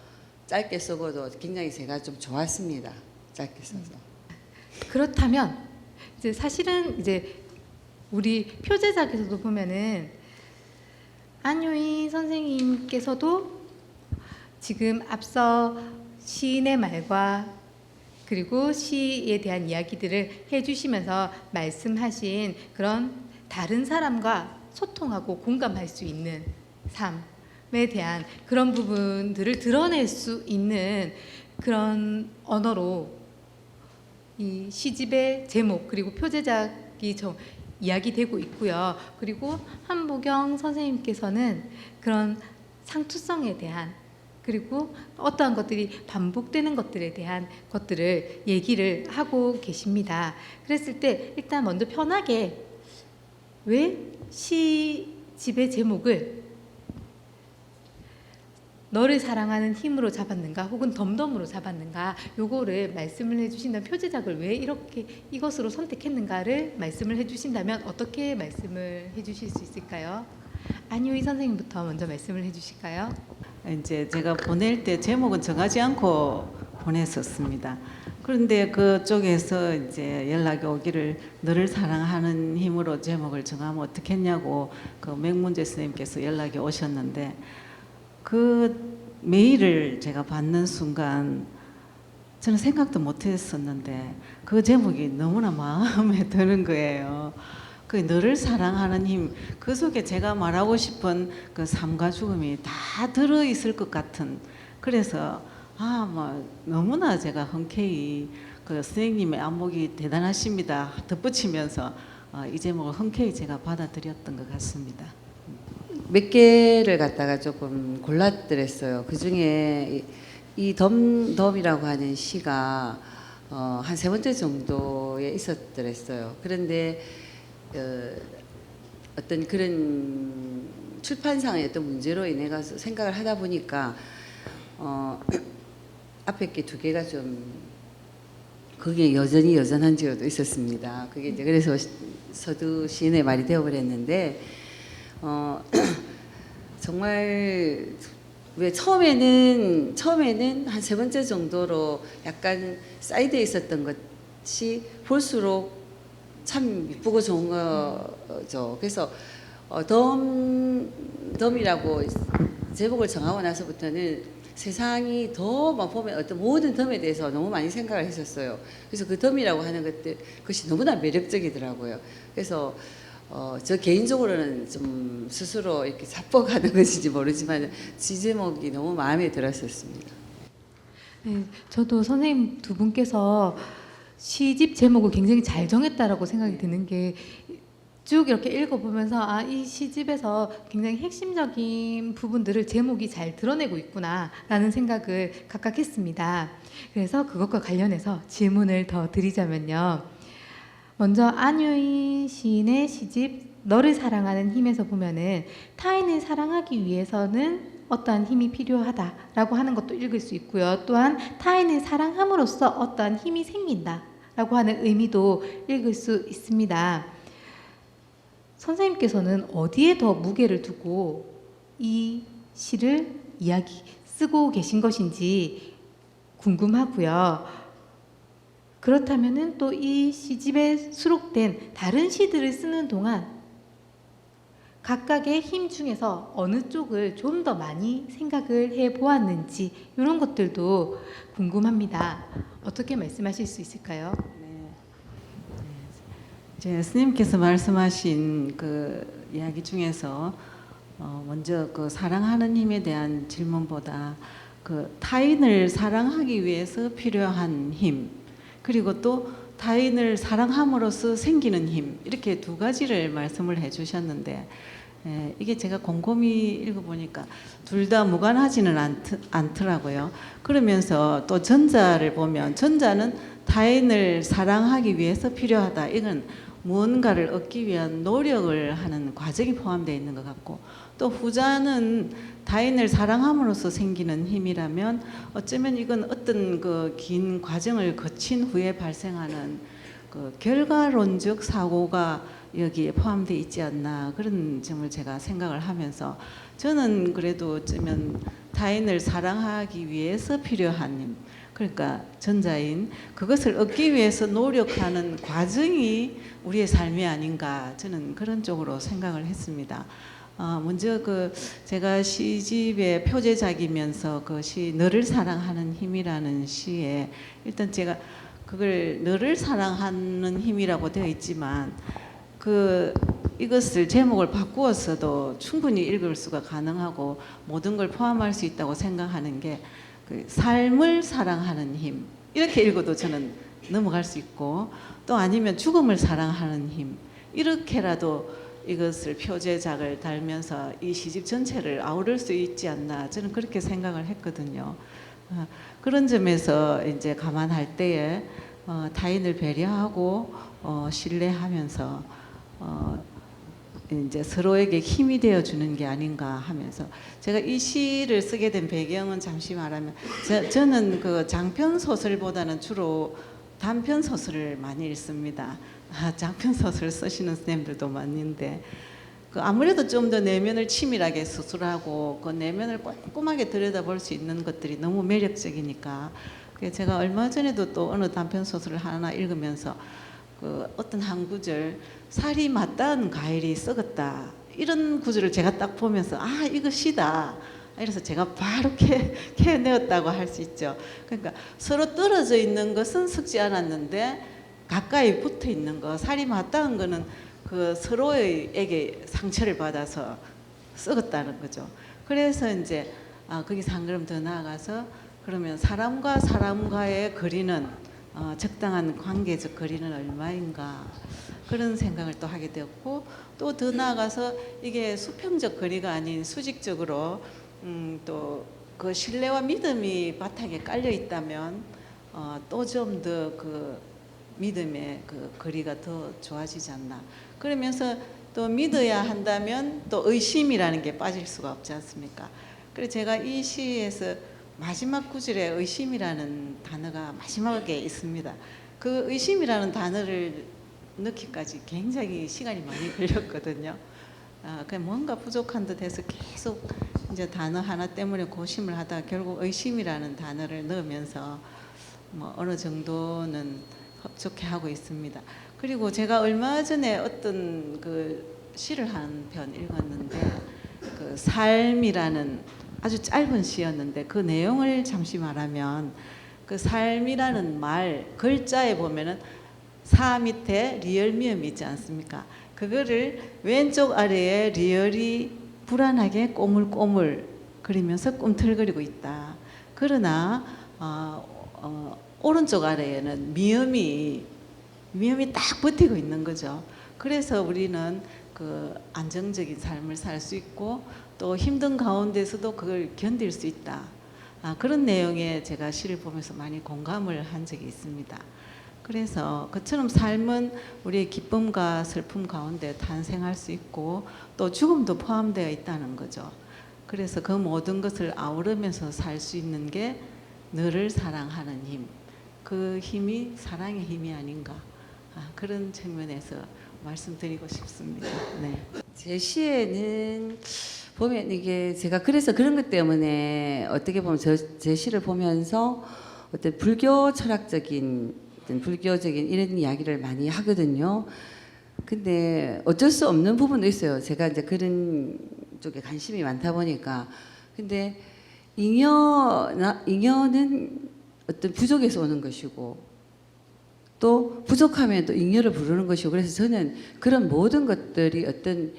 짧게 써고도 굉장히 제가 좀 좋았습니다. 짧게 써서. 그렇다면 이제 사실은 이제 우리 표제작에서도 보면은 안효인 선생님께서도 지금 앞서 시인의 말과 그리고 시에 대한 이야기들을 해주시면서 말씀하신 그런 다른 사람과 소통하고 공감할 수 있는 삶에 대한 그런 부분들을 드러낼 수 있는 그런 언어로 이 시집의 제목 그리고 표제작이 이야기되고 있고요. 그리고 한보경 선생님께서는 그런 상투성에 대한 그리고 어떠한 것들이 반복되는 것들에 대한 것들을 얘기를 하고 계십니다. 그랬을 때 일단 먼저 편하게 왜 시집의 제목을 너를 사랑하는 힘으로 잡았는가 혹은 덤덤으로 잡았는가 요거를 말씀을 해주신다면 표제작을 왜 이렇게 이것으로 선택했는가를 말씀을 해주신다면 어떻게 말씀을 해주실 수 있을까요? 안효희 선생님부터 먼저 말씀을 해주실까요? 이제 제가 보낼 때 제목은 정하지 않고 보냈었습니다. 그런데 그쪽에서 이제 연락이 오기를 너를 사랑하는 힘으로 제목을 정하면 어떻겠냐고 그 맹문재 선생님께서 연락이 오셨는데 그 메일을 제가 받는 순간 저는 생각도 못 했었는데 그 제목이 너무나 마음에 드는 거예요. 그 너를 사랑하는 힘, 그 속에 제가 말하고 싶은 그 삶과 죽음이 다 들어 있을 것 같은, 그래서 뭐 너무나 제가 흔쾌히 그 선생님의 안목이 대단하십니다 덧붙이면서 이 제목을 흔쾌히 제가 받아들였던 것 같습니다. 몇 개를 갖다가 조금 골랐더랬어요. 그 중에 이 덤이라고 하는 시가 한 세 번째 정도에 있었더랬어요. 그런데 어떤 그런 출판상의 어떤 문제로 인해 가서 생각을 하다 보니까 앞에 게 두 개가 좀 그게 여전히 여전한 지어도 있었습니다. 그게 이제 그래서 서두 시인의 말이 되어버렸는데 정말 왜 처음에는 한 세 번째 정도로 약간 사이드에 있었던 것이 볼수록 참 이쁘고 좋은 거죠. 그래서 덤이라고 제목을 정하고 나서부터는 세상이 더 막 보면 어떤 모든 덤에 대해서 너무 많이 생각을 했었어요. 그래서 그 덤이라고 하는 것이 너무나 매력적이더라고요. 그래서 저 개인적으로는 좀 스스로 이렇게 자뻑하는 것인지 모르지만 지 제목이 너무 마음에 들었었습니다. 네, 저도 선생님 두 분께서 시집 제목을 굉장히 잘 정했다라고 생각이 드는 게 쭉 이렇게 읽어보면서 이 시집에서 굉장히 핵심적인 부분들을 제목이 잘 드러내고 있구나라는 생각을 각각 했습니다. 그래서 그것과 관련해서 질문을 더 드리자면요. 먼저 안유인 시인의 시집 너를 사랑하는 힘에서 보면은 타인을 사랑하기 위해서는 어떠한 힘이 필요하다라고 하는 것도 읽을 수 있고요. 또한 타인을 사랑함으로써 어떠한 힘이 생긴다라고 하는 의미도 읽을 수 있습니다. 선생님께서는 어디에 더 무게를 두고 이 시를 쓰고 계신 것인지 궁금하고요. 그렇다면은 또 이 시집에 수록된 다른 시들을 쓰는 동안 각각의 힘 중에서 어느 쪽을 좀 더 많이 생각을 해 보았는지 이런 것들도 궁금합니다. 어떻게 말씀하실 수 있을까요? 제 스님께서 말씀하신 그 이야기 중에서 먼저 그 사랑하는 힘에 대한 질문보다 그 타인을 사랑하기 위해서 필요한 힘, 그리고 또 타인을 사랑함으로써 생기는 힘, 이렇게 두 가지를 말씀을 해주셨는데 이게 제가 곰곰이 읽어보니까 둘 다 무관하지는 않더라고요. 그러면서 또 전자를 보면 전자는 타인을 사랑하기 위해서 필요하다. 이건 무언가를 얻기 위한 노력을 하는 과정이 포함되어 있는 것 같고, 또 후자는 타인을 사랑함으로써 생기는 힘이라면 어쩌면 이건 어떤 그 긴 과정을 거친 후에 발생하는 그 결과론적 사고가 여기에 포함되어 있지 않나, 그런 점을 제가 생각을 하면서 저는 그래도 어쩌면 타인을 사랑하기 위해서 필요한 힘, 그러니까 전자인 그것을 얻기 위해서 노력하는 과정이 우리의 삶이 아닌가, 저는 그런 쪽으로 생각을 했습니다. 먼저 그 제가 시집의 표제작이면서 그 시 너를 사랑하는 힘이라는 시에 일단 제가 그걸 너를 사랑하는 힘이라고 되어 있지만 이것을 제목을 바꾸어서도 충분히 읽을 수가 가능하고 모든 걸 포함할 수 있다고 생각하는 게 그 삶을 사랑하는 힘, 이렇게 읽어도 저는 넘어갈 수 있고, 또 아니면 죽음을 사랑하는 힘, 이렇게라도 이것을 표제작을 달면서 이 시집 전체를 아우를 수 있지 않나, 저는 그렇게 생각을 했거든요. 그런 점에서 이제 감안할 때에 타인을 배려하고 신뢰하면서 이제 서로에게 힘이 되어 주는 게 아닌가 하면서, 제가 이 시를 쓰게 된 배경은 잠시 말하면 저는 그 장편 소설보다는 주로 단편 소설을 많이 읽습니다. 장편 소설 쓰시는 선생님들도 많은데 아무래도 좀 더 내면을 치밀하게 수술하고 그 내면을 꼼꼼하게 들여다볼 수 있는 것들이 너무 매력적이니까 그래서 제가 얼마 전에도 또 어느 단편 소설을 하나 읽으면서 그 어떤 한 구절 살이 맞닿은 과일이 썩었다 이런 구절을 제가 딱 보면서 아 이거 시다. 이래서 제가 바로 캐내었다고 할 수 있죠. 그러니까 서로 떨어져 있는 것은 썩지 않았는데 가까이 붙어 있는 거, 살이 맞닿은 거는 그 서로에게 상처를 받아서 썩었다는 거죠. 그래서 이제 거기서 한 걸음 더 나아가서 그러면 사람과 사람과의 거리는 적당한 관계적 거리는 얼마인가 그런 생각을 또 하게 되었고 또 더 나아가서 이게 수평적 거리가 아닌 수직적으로 또 그 신뢰와 믿음이 바탕에 깔려 있다면 또 좀 더 그 믿음의 그 거리가 더 좋아지지 않나. 그러면서 또 믿어야 한다면 또 의심이라는 게 빠질 수가 없지 않습니까? 그래서 제가 이 시에서 마지막 구절에 의심이라는 단어가 마지막에 있습니다. 그 의심이라는 단어를 넣기까지 굉장히 시간이 많이 걸렸거든요. 그냥 뭔가 부족한 듯 해서 계속 이제 단어 하나 때문에 고심을 하다가 결국 의심이라는 단어를 넣으면서 뭐 어느 정도는 흡족해 하고 있습니다. 그리고 제가 얼마 전에 어떤 그 시를 한 편 읽었는데 그 삶이라는 아주 짧은 시였는데 그 내용을 잠시 말하면 그 삶이라는 말 글자에 보면은 사 밑에 리을 미음이 있지 않습니까? 그거를 왼쪽 아래에 리을이 불안하게 꼬물꼬물 그리면서 꿈틀거리고 있다. 그러나 오른쪽 아래에는 미음이 딱 버티고 있는 거죠. 그래서 우리는 그 안정적인 삶을 살 수 있고 또 힘든 가운데서도 그걸 견딜 수 있다. 그런 내용에 제가 시를 보면서 많이 공감을 한 적이 있습니다. 그래서 그처럼 삶은 우리의 기쁨과 슬픔 가운데 탄생할 수 있고 또 죽음도 포함되어 있다는 거죠. 그래서 그 모든 것을 아우르면서 살 수 있는 게 너를 사랑하는 힘. 그 힘이 사랑의 힘이 아닌가. 그런 측면에서 말씀드리고 싶습니다. 네. 제 시에는 보면 이게 제가 그래서 그런 것 때문에 어떻게 보면 제 시를 보면서 어떤 불교 철학적인 어떤 불교적인 이런 이야기를 많이 하거든요. 근데 어쩔 수 없는 부분도 있어요. 제가 이제 그런 쪽에 관심이 많다 보니까. 근데 잉여는 어떤 부족에서 오는 것이고 또 부족하면 또 잉여를 부르는 것이고 그래서 저는 그런 모든 것들이 어떤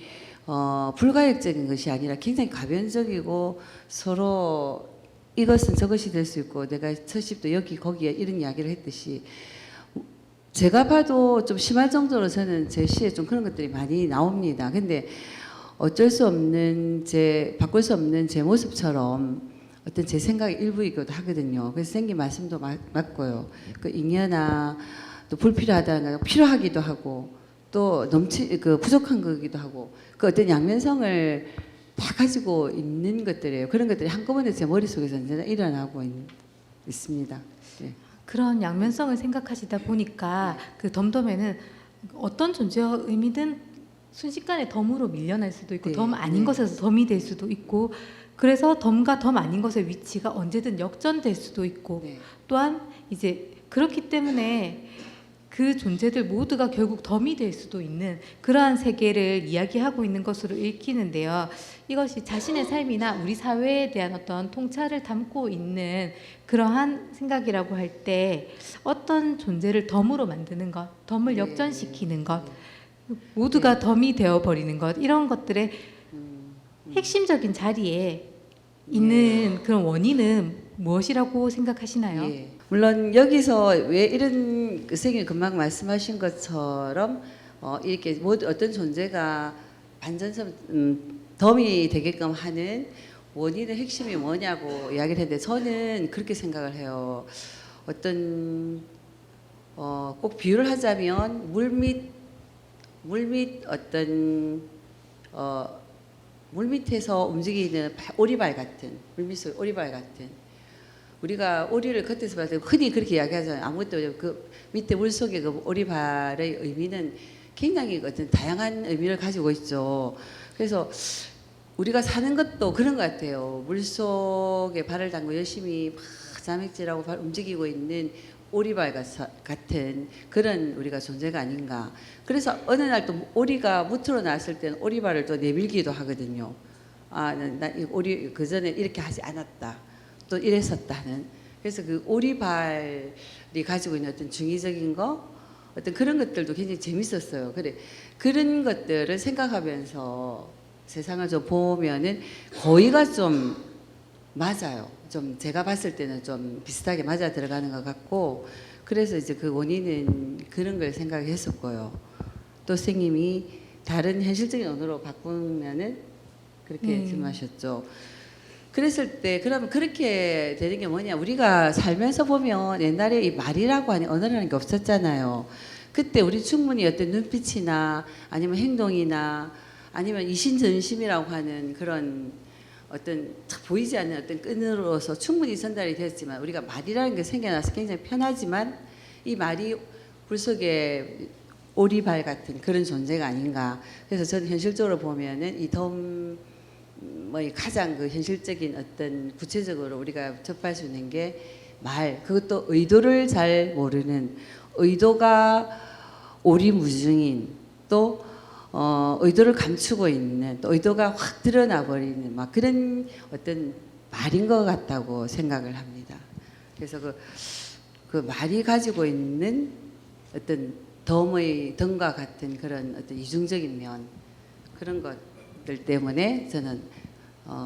불가역적인 것이 아니라 굉장히 가변적이고 서로 이것은 저것이 될 수 있고 내가 처십도 여기 거기에 이런 이야기를 했듯이 제가 봐도 좀 심할 정도로 저는 제 시에 좀 그런 것들이 많이 나옵니다. 근데 어쩔 수 없는 바꿀 수 없는 제 모습처럼 어떤 제 생각의 일부이기도 하거든요. 그래서 생긴 말씀도 맞고요. 그 잉여나 또 불필요하다나 필요하기도 하고 또 그 부족한 거기도 하고 그 어떤 양면성을 다 가지고 있는 것들이에요. 그런 것들이 한꺼번에 제 머릿속에서 언제나 일어나고 있습니다. 네. 그런 양면성을 생각하시다 보니까 그 덤덤에는 어떤 존재와 의미든 순식간에 덤으로 밀려날 수도 있고 네, 덤 아닌 네. 것에서 덤이 될 수도 있고 그래서 덤과 덤 아닌 것의 위치가 언제든 역전될 수도 있고 네. 또한 이제 그렇기 때문에 그 존재들 모두가 결국 덤이 될 수도 있는 그러한 세계를 이야기하고 있는 것으로 읽히는데요. 이것이 자신의 삶이나 우리 사회에 대한 어떤 통찰을 담고 있는 그러한 생각이라고 할 때 어떤 존재를 덤으로 만드는 것, 덤을 네. 역전시키는 것, 모두가 덤이 되어버리는 것 이런 것들의 핵심적인 자리에 있는 그런 원인은 무엇이라고 생각하시나요? 예. 물론 여기서 왜 이런 선생님이 금방 말씀하신 것처럼 이렇게 모두 어떤 존재가 반전점 덤이 되게끔 하는 원인의 핵심이 뭐냐고 이야기를 했는데 저는 그렇게 생각을 해요. 어떤 꼭 비유를 하자면 물 밑에서 움직이는 오리발 같은 물밑의 오리발 같은 우리가 오리를 겉에서 봤을 때 흔히 그렇게 이야기하잖아요. 아무것도 그 밑에 물 속의 그 오리발의 의미는 굉장히 어떤 다양한 의미를 가지고 있죠. 그래서 우리가 사는 것도 그런 것 같아요. 물 속에 발을 담고 열심히 막 자맥질하고 움직이고 있는 오리발 같은 그런 우리가 존재가 아닌가. 그래서 어느 날 또 오리가 무트로 나왔을 때는 오리발을 또 내밀기도 하거든요. 나이 오리 그 전에 이렇게 하지 않았다. 또 이랬었다는. 그래서 그 오리발이 가지고 있는 어떤 중의적인 거, 어떤 그런 것들도 굉장히 재밌었어요. 그래 그런 것들을 생각하면서 세상을 좀 보면은 거의가 좀 맞아요. 좀 제가 봤을 때는 좀 비슷하게 맞아 들어가는 것 같고, 그래서 이제 그 원인은 그런 걸 생각했었고요. 또 선생님이 다른 현실적인 언어로 바꾸면은 그렇게 말씀하셨죠. 그랬을 때 그러면 그렇게 되는 게 뭐냐, 우리가 살면서 보면 옛날에 이 말이라고 하는 언어라는 게 없었잖아요. 그때 우리 충분히 어떤 눈빛이나 아니면 행동이나 아니면 이신전심이라고 하는 그런 어떤 보이지 않는 어떤 끈으로서 충분히 전달이 됐지만, 우리가 말이라는 게 생겨나서 굉장히 편하지만 이 말이 불 속에 오리발 같은 그런 존재가 아닌가. 그래서 저는 현실적으로 보면은 이 덤 뭐 가장 그 현실적인 어떤 구체적으로 우리가 접할 수 있는 게 말, 그것도 의도를 잘 모르는, 의도가 오리무중인, 또 의도를 감추고 있는, 또 의도가 확 드러나 버리는 막 그런 어떤 말인 것 같다고 생각을 합니다. 그래서 그 말이 가지고 있는 어떤 덤과 같은 그런 어떤 이중적인 면, 그런 것들 때문에 저는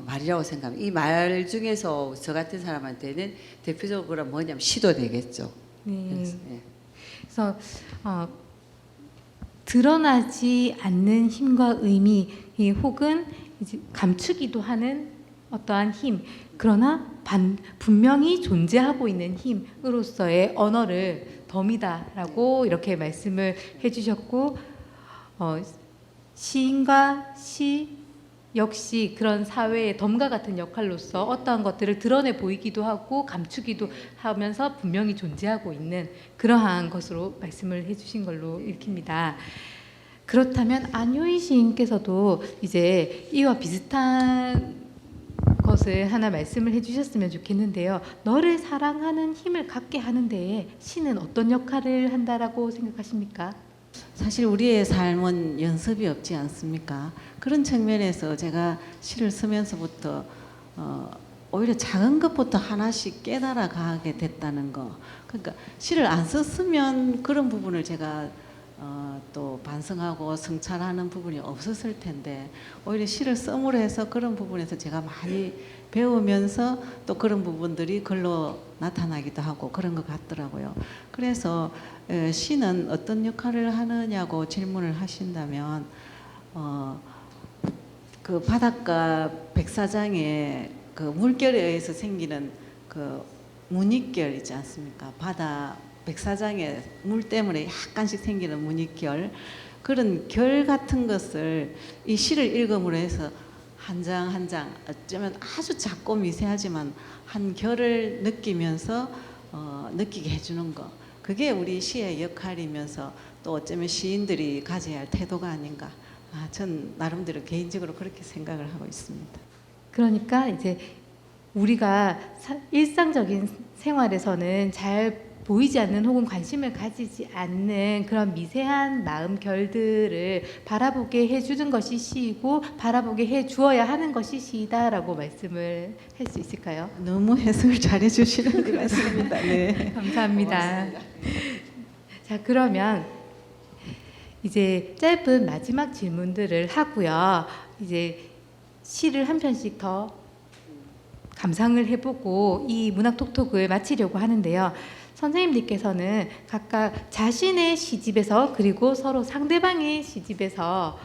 말이라고 생각합니다. 이 말 중에서 저 같은 사람한테는 대표적으로 뭐냐면 시도 되겠죠. 네. 예. 그래서 드러나지 않는 힘과 의미, 혹은 이제 감추기도 하는 어떠한 힘, 그러나 분명히 존재하고 있는 힘으로서의 언어를 덤이다라고 이렇게 말씀을 해주셨고, 시인과 시 역시 그런 사회의 덤과 같은 역할로서 어떠한 것들을 드러내 보이기도 하고 감추기도 하면서 분명히 존재하고 있는 그러한 것으로 말씀을 해주신 걸로 읽힙니다. 그렇다면 안효희 시인께서도 이제 이와 비슷한 것을 하나 말씀을 해주셨으면 좋겠는데요. 너를 사랑하는 힘을 갖게 하는 데에 시는 어떤 역할을 한다라고 생각하십니까? 사실 우리의 삶은 연습이 없지 않습니까? 그런 측면에서 제가 시를 쓰면서부터 오히려 작은 것부터 하나씩 깨달아 가게 됐다는 거. 그러니까 시를 안 썼으면 그런 부분을 제가 또 반성하고 성찰하는 부분이 없었을 텐데, 오히려 시를 써으로 해서 그런 부분에서 제가 많이 배우면서 또 그런 부분들이 글로 나타나기도 하고 그런 것 같더라고요. 그래서 시는 어떤 역할을 하느냐고 질문을 하신다면, 그 바닷가 백사장에 그 물결에 의해서 생기는 그 문익결 있지 않습니까? 바다 백사장에 물 때문에 약간씩 생기는 문익결, 그런 결 같은 것을 이 시를 읽음으로 해서 한 장 한 장, 어쩌면 아주 작고 미세하지만 한 결을 느끼면서 느끼게 해주는 거, 그게 우리 시의 역할이면서 또 어쩌면 시인들이 가져야 할 태도가 아닌가. 전 나름대로 개인적으로 그렇게 생각을 하고 있습니다. 그러니까 이제 우리가 일상적인 생활에서는 잘 보이지 않는 혹은 관심을 가지지 않는 그런 미세한 마음 결들을 바라보게 해주는 것이 시이고 바라보게 해주어야 하는 것이 시이다라고 말씀을 할 수 있을까요? 너무 해석을 잘 해주시는 것 같습니다. 네. 감사합니다. 자, 그러면 이제 짧은 마지막 질문들을 하고요. 이제 시를 한 편씩 더 감상을 해보고 이 문학 톡톡을 마치려고 하는데요. 선생님들께서는 각각 자신의 시집에서 그리고 서로 상대방의 시집에서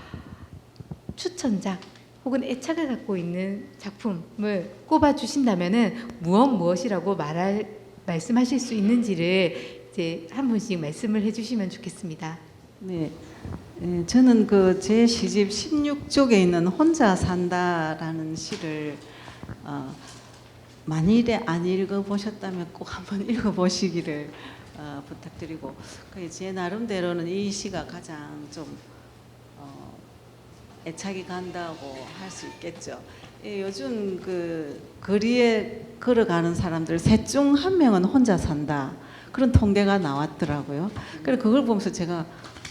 추천작 혹은 애착을 갖고 있는 작품을 꼽아 주신다면은 무엇이라고 말씀하실 수 있는지를 이제 한 분씩 말씀을 해주시면 좋겠습니다. 네, 저는 그 제 시집 16쪽에 있는 혼자 산다라는 시를 만일에 안 읽어보셨다면 꼭 한번 읽어보시기를 부탁드리고, 제 나름대로는 이 시가 가장 좀 애착이 간다고 할 수 있겠죠. 예, 요즘 그 거리에 걸어가는 사람들 셋 중 한 명은 혼자 산다. 그런 통계가 나왔더라고요. 그래서 그걸 보면서 제가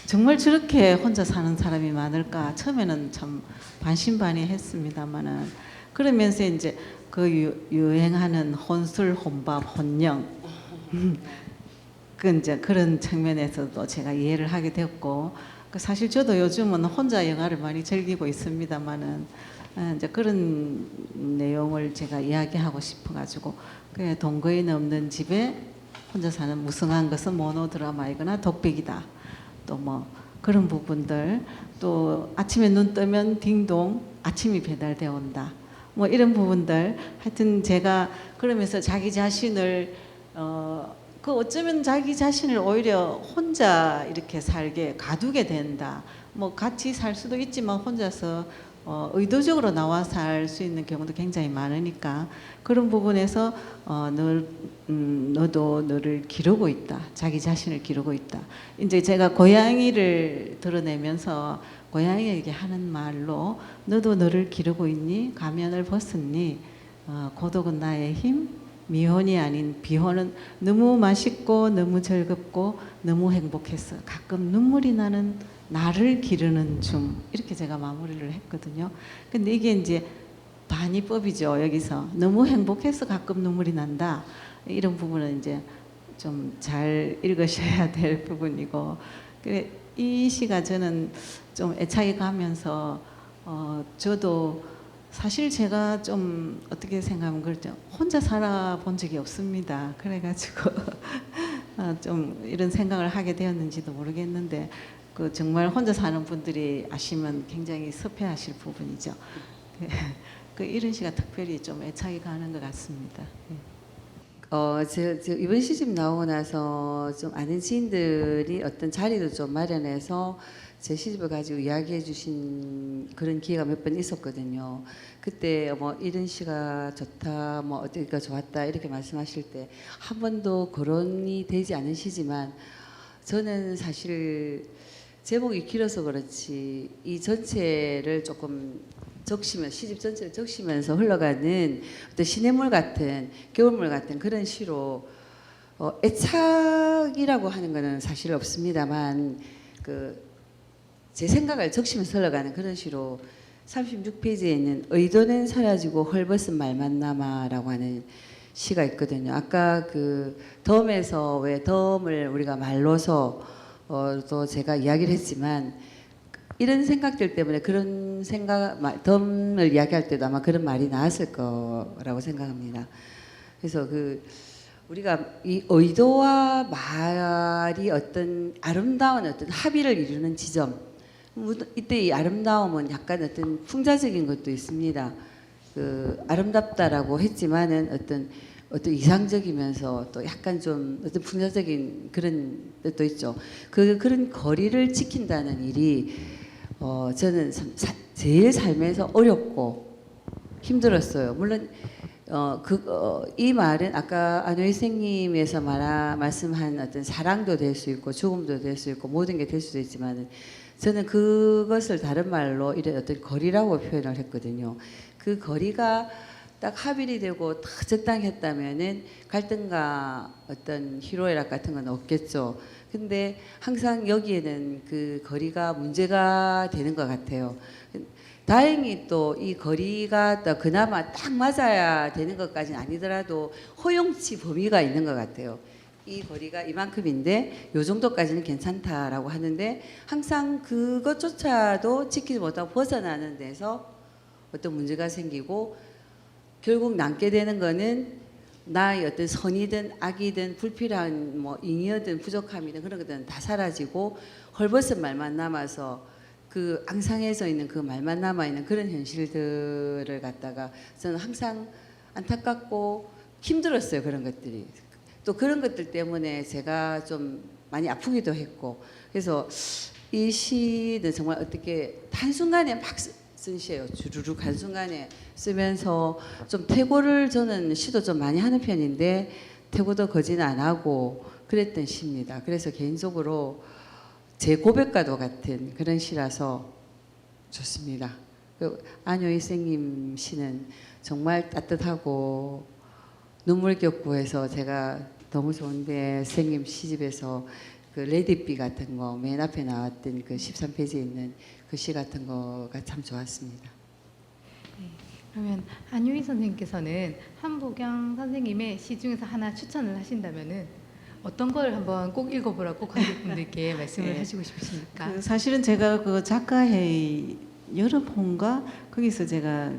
정말 저렇게 혼자 사는 사람이 많을까 처음에는 참 반신반의했습니다만은 그러면서 이제 그 유행하는 혼술, 혼밥, 혼영 그 이제 그런 측면에서도 제가 이해를 하게 됐고 사실 저도 요즘은 혼자 영화를 많이 즐기고 있습니다만은 이제 그런 내용을 제가 이야기하고 싶어가지고 그 동거인 없는 집에 혼자 사는 무성한 것은 모노드라마이거나 독백이다. 또 뭐 그런 부분들 또 아침에 눈 뜨면 딩동 아침이 배달되어 온다. 뭐 이런 부분들 하여튼 제가 그러면서 자기 자신을 그 어쩌면 자기 자신을 오히려 혼자 이렇게 살게 가두게 된다. 뭐 같이 살 수도 있지만 혼자서 의도적으로 나와 살 수 있는 경우도 굉장히 많으니까 그런 부분에서 너도 너를 기르고 있다. 자기 자신을 기르고 있다. 이제 제가 고양이를 드러내면서 고양이에게 하는 말로 너도 너를 기르고 있니? 가면을 벗었니? 고독은 나의 힘? 미혼이 아닌 비혼은 너무 맛있고 너무 즐겁고 너무 행복했어. 가끔 눈물이 나는 나를 기르는 중 이렇게 제가 마무리를 했거든요. 근데 이게 이제 반의법이죠. 여기서 너무 행복해서 가끔 눈물이 난다. 이런 부분은 이제 좀 잘 읽으셔야 될 부분이고 그래 이 시가 저는 좀 애착이 가면서 저도 사실 제가 좀 어떻게 생각하면 그렇죠. 혼자 살아본 적이 없습니다. 그래가지고 좀 이런 생각을 하게 되었는지도 모르겠는데 그 정말 혼자 사는 분들이 아시면 굉장히 섭해하실 부분이죠. 그 이런 시가 특별히 좀 애착이 가는 것 같습니다. 저 이번 시집 나오고 나서 좀 아는 지인들이 어떤 자리도 좀 마련해서 제 시집을 가지고 이야기해 주신 그런 기회가 몇 번 있었거든요. 그때 뭐 이런 시가 좋다, 뭐 어디가 좋았다 이렇게 말씀하실 때 한 번도 거론이 되지 않은 시지만 저는 사실 제목이 길어서 그렇지 이 전체를 조금 적시면 시집 전체를 적시면서 흘러가는 어떤 시냇물 같은 겨울물 같은 그런 시로 애착이라고 하는 거는 사실 없습니다만 그 제 생각을 적시면서 흘러가는 그런 시로 36페이지에 있는 의도는 사라지고 헐벗은 말만 남아라고 하는 시가 있거든요. 아까 그 덤에서 왜 덤을 우리가 말로서 또 제가 이야기를 했지만 이런 생각들 때문에 그런 생각 덤을 이야기할 때도 아마 그런 말이 나왔을 거라고 생각합니다. 그래서 그 우리가 이 의도와 말이 어떤 아름다운 어떤 합의를 이루는 지점 이때 이 아름다움은 약간 어떤 풍자적인 것도 있습니다. 그 아름답다라고 했지만은 어떤 이상적이면서 또 약간 좀 어떤 풍자적인 그런 뜻도 있죠. 그런 거리를 지킨다는 일이 저는 제일 삶에서 어렵고 힘들었어요. 물론 이 말은 아까 안효희 선생님에서 말씀한 어떤 사랑도 될 수 있고 죽음도 될 수 있고 모든 게 될 수도 있지만은 저는 그것을 다른 말로 이런 어떤 거리라고 표현을 했거든요. 그 거리가 딱 합일이 되고 딱 적당했다면은 갈등과 어떤 희로애락 같은 건 없겠죠. 근데 항상 여기에는 그 거리가 문제가 되는 것 같아요. 다행히 또 이 거리가 또 그나마 딱 맞아야 되는 것까지는 아니더라도 허용치 범위가 있는 것 같아요. 이 거리가 이만큼인데 요 정도까지는 괜찮다라고 하는데 항상 그것조차도 지키지 못하고 벗어나는 데서 어떤 문제가 생기고 결국 남게 되는 거는 나의 어떤 선이든 악이든 불필요한 뭐 잉여든 부족함이든 그런 것들은 다 사라지고 헐벗은 말만 남아서 그 앙상해져 있는 그 말만 남아 있는 그런 현실들을 갖다가 저는 항상 안타깝고 힘들었어요. 그런 것들이. 또 그런 것들 때문에 제가 좀 많이 아프기도 했고 그래서 이 시는 정말 어떻게 한순간에 막 쓴 시예요. 주르륵 한순간에 쓰면서 좀 퇴고를 저는 시도 좀 많이 하는 편인데 퇴고도 거진 안 하고 그랬던 시입니다. 그래서 개인적으로 제 고백과도 같은 그런 시라서 좋습니다. 안효희 선생님 시는 정말 따뜻하고 눈물겹고 해서 제가 너무 좋은데 선생님 시집에서 그 레디비 같은 거 맨 앞에 나왔던 그 13페이지에 있는 그 시 같은 거가 참 좋았습니다. 그러면 안유희 선생님께서는 한보경 선생님의 시 중에서 하나 추천을 하신다면은 어떤 걸 한번 꼭 읽어보라고 관객분들께 말씀을 네. 하시고 싶으십니까? 그 사실은 제가 그 작가회의 여름호인가 거기서 제가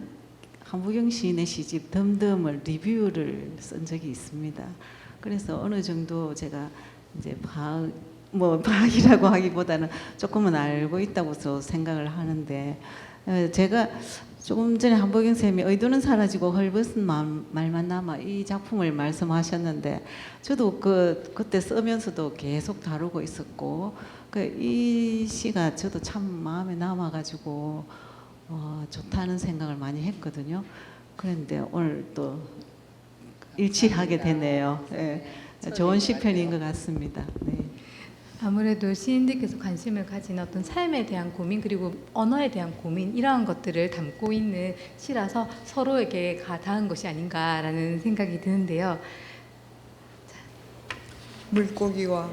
한부경 시인의 시집 덤덤을 리뷰를 쓴 적이 있습니다. 그래서 어느 정도 제가 이제 파악이라고 하기보다는 조금은 알고 있다고 생각을 하는데 제가 조금 전에 한보경 쌤이 의도는 사라지고 헐벗은 말만 남아 이 작품을 말씀하셨는데 저도 그때 쓰면서도 계속 다루고 있었고 이 시가 저도 참 마음에 남아가지고 좋다는 생각을 많이 했거든요. 그런데 오늘 또 일치하게 되네요. 네. 좋은 시편인 것 같습니다. 네. 아무래도 시인들께서 관심을 가진 어떤 삶에 대한 고민 그리고 언어에 대한 고민 이러한 것들을 담고 있는 시라서 서로에게 닿은 것이 아닌가라는 생각이 드는데요. 물고기와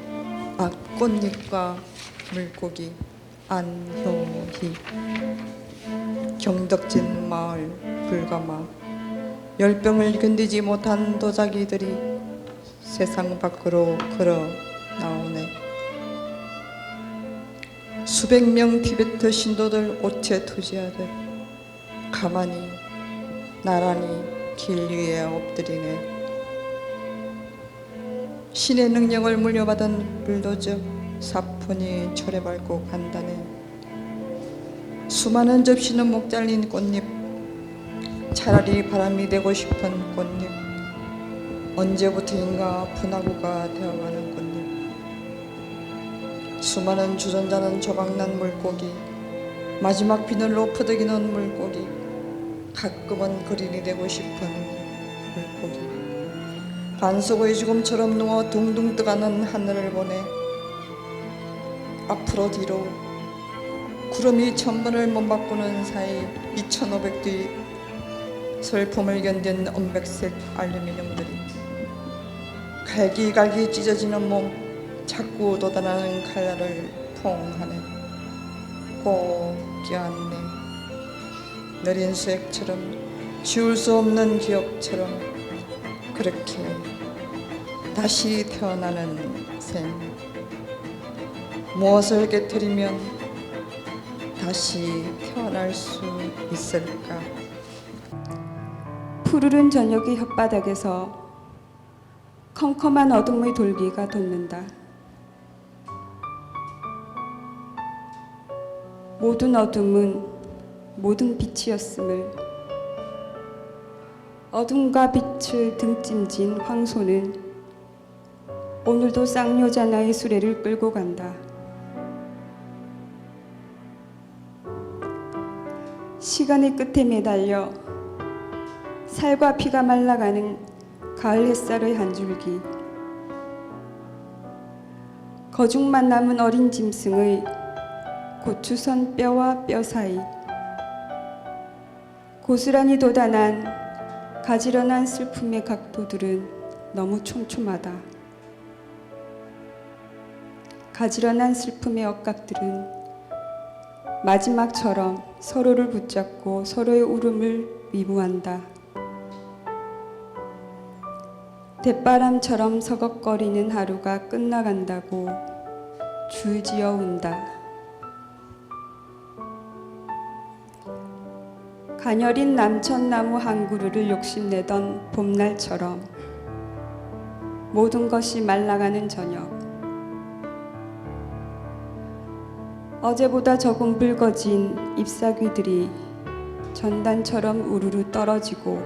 꽃잎과 물고기 안효희 경덕진 마을 불가마 열병을 견디지 못한 도자기들이 세상 밖으로 걸어 나오네. 수백 명 티베트 신도들 옷에 투지하듯 가만히 나란히 길 위에 엎드리네. 신의 능력을 물려받은 불도저 사뿐히 철에 밟고 간다네. 수많은 접시는 목 잘린 꽃잎 차라리 바람이 되고 싶은 꽃잎 언제부터인가 분화구가 되어가는 꽃잎 수많은 주전자는 조각난 물고기 마지막 비늘로 퍼득이는 물고기 가끔은 거린이 되고 싶은 물고기 반석의 죽음처럼 누워 둥둥 떠가는 하늘을 보내 앞으로 뒤로 구름이 천번을 못 바꾸는 사이 2500뒤 슬픔을 견딘 은백색 알루미늄들이 갈기갈기 찢어지는 몸 자꾸 돋아나는 칼날을 포옹하네. 꼭 껴안네. 느린 수액처럼 지울 수 없는 기억처럼 그렇게 다시 태어나는 셈. 무엇을 깨뜨리면 다시 태어날 수 있을까? 푸르른 저녁의 혓바닥에서 컴컴한 어둠의 돌기가 돋는다. 모든 어둠은 모든 빛이었음을 어둠과 빛을 등짐진 황소는 오늘도 쌍여자나의 수레를 끌고 간다. 시간의 끝에 매달려 살과 피가 말라가는 가을 햇살의 한 줄기 거죽만 남은 어린 짐승의 고추선 뼈와 뼈 사이 고스란히 돋아난 가지런한 슬픔의 각도들은 너무 촘촘하다. 가지런한 슬픔의 억각들은 마지막처럼 서로를 붙잡고 서로의 울음을 위무한다. 대바람처럼 서걱거리는 하루가 끝나간다고 줄지어 운다. 가녀린 남천나무 한 그루를 욕심내던 봄날처럼 모든 것이 말라가는 저녁 어제보다 조금 붉어진 잎사귀들이 전단처럼 우르르 떨어지고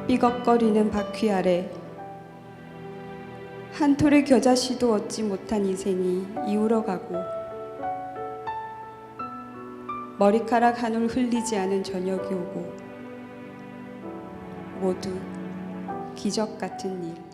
삐걱거리는 바퀴 아래 한 톨의 겨자씨도 얻지 못한 인생이 이울어가고 머리카락 한 올 흘리지 않은 저녁이 오고 모두 기적 같은 일.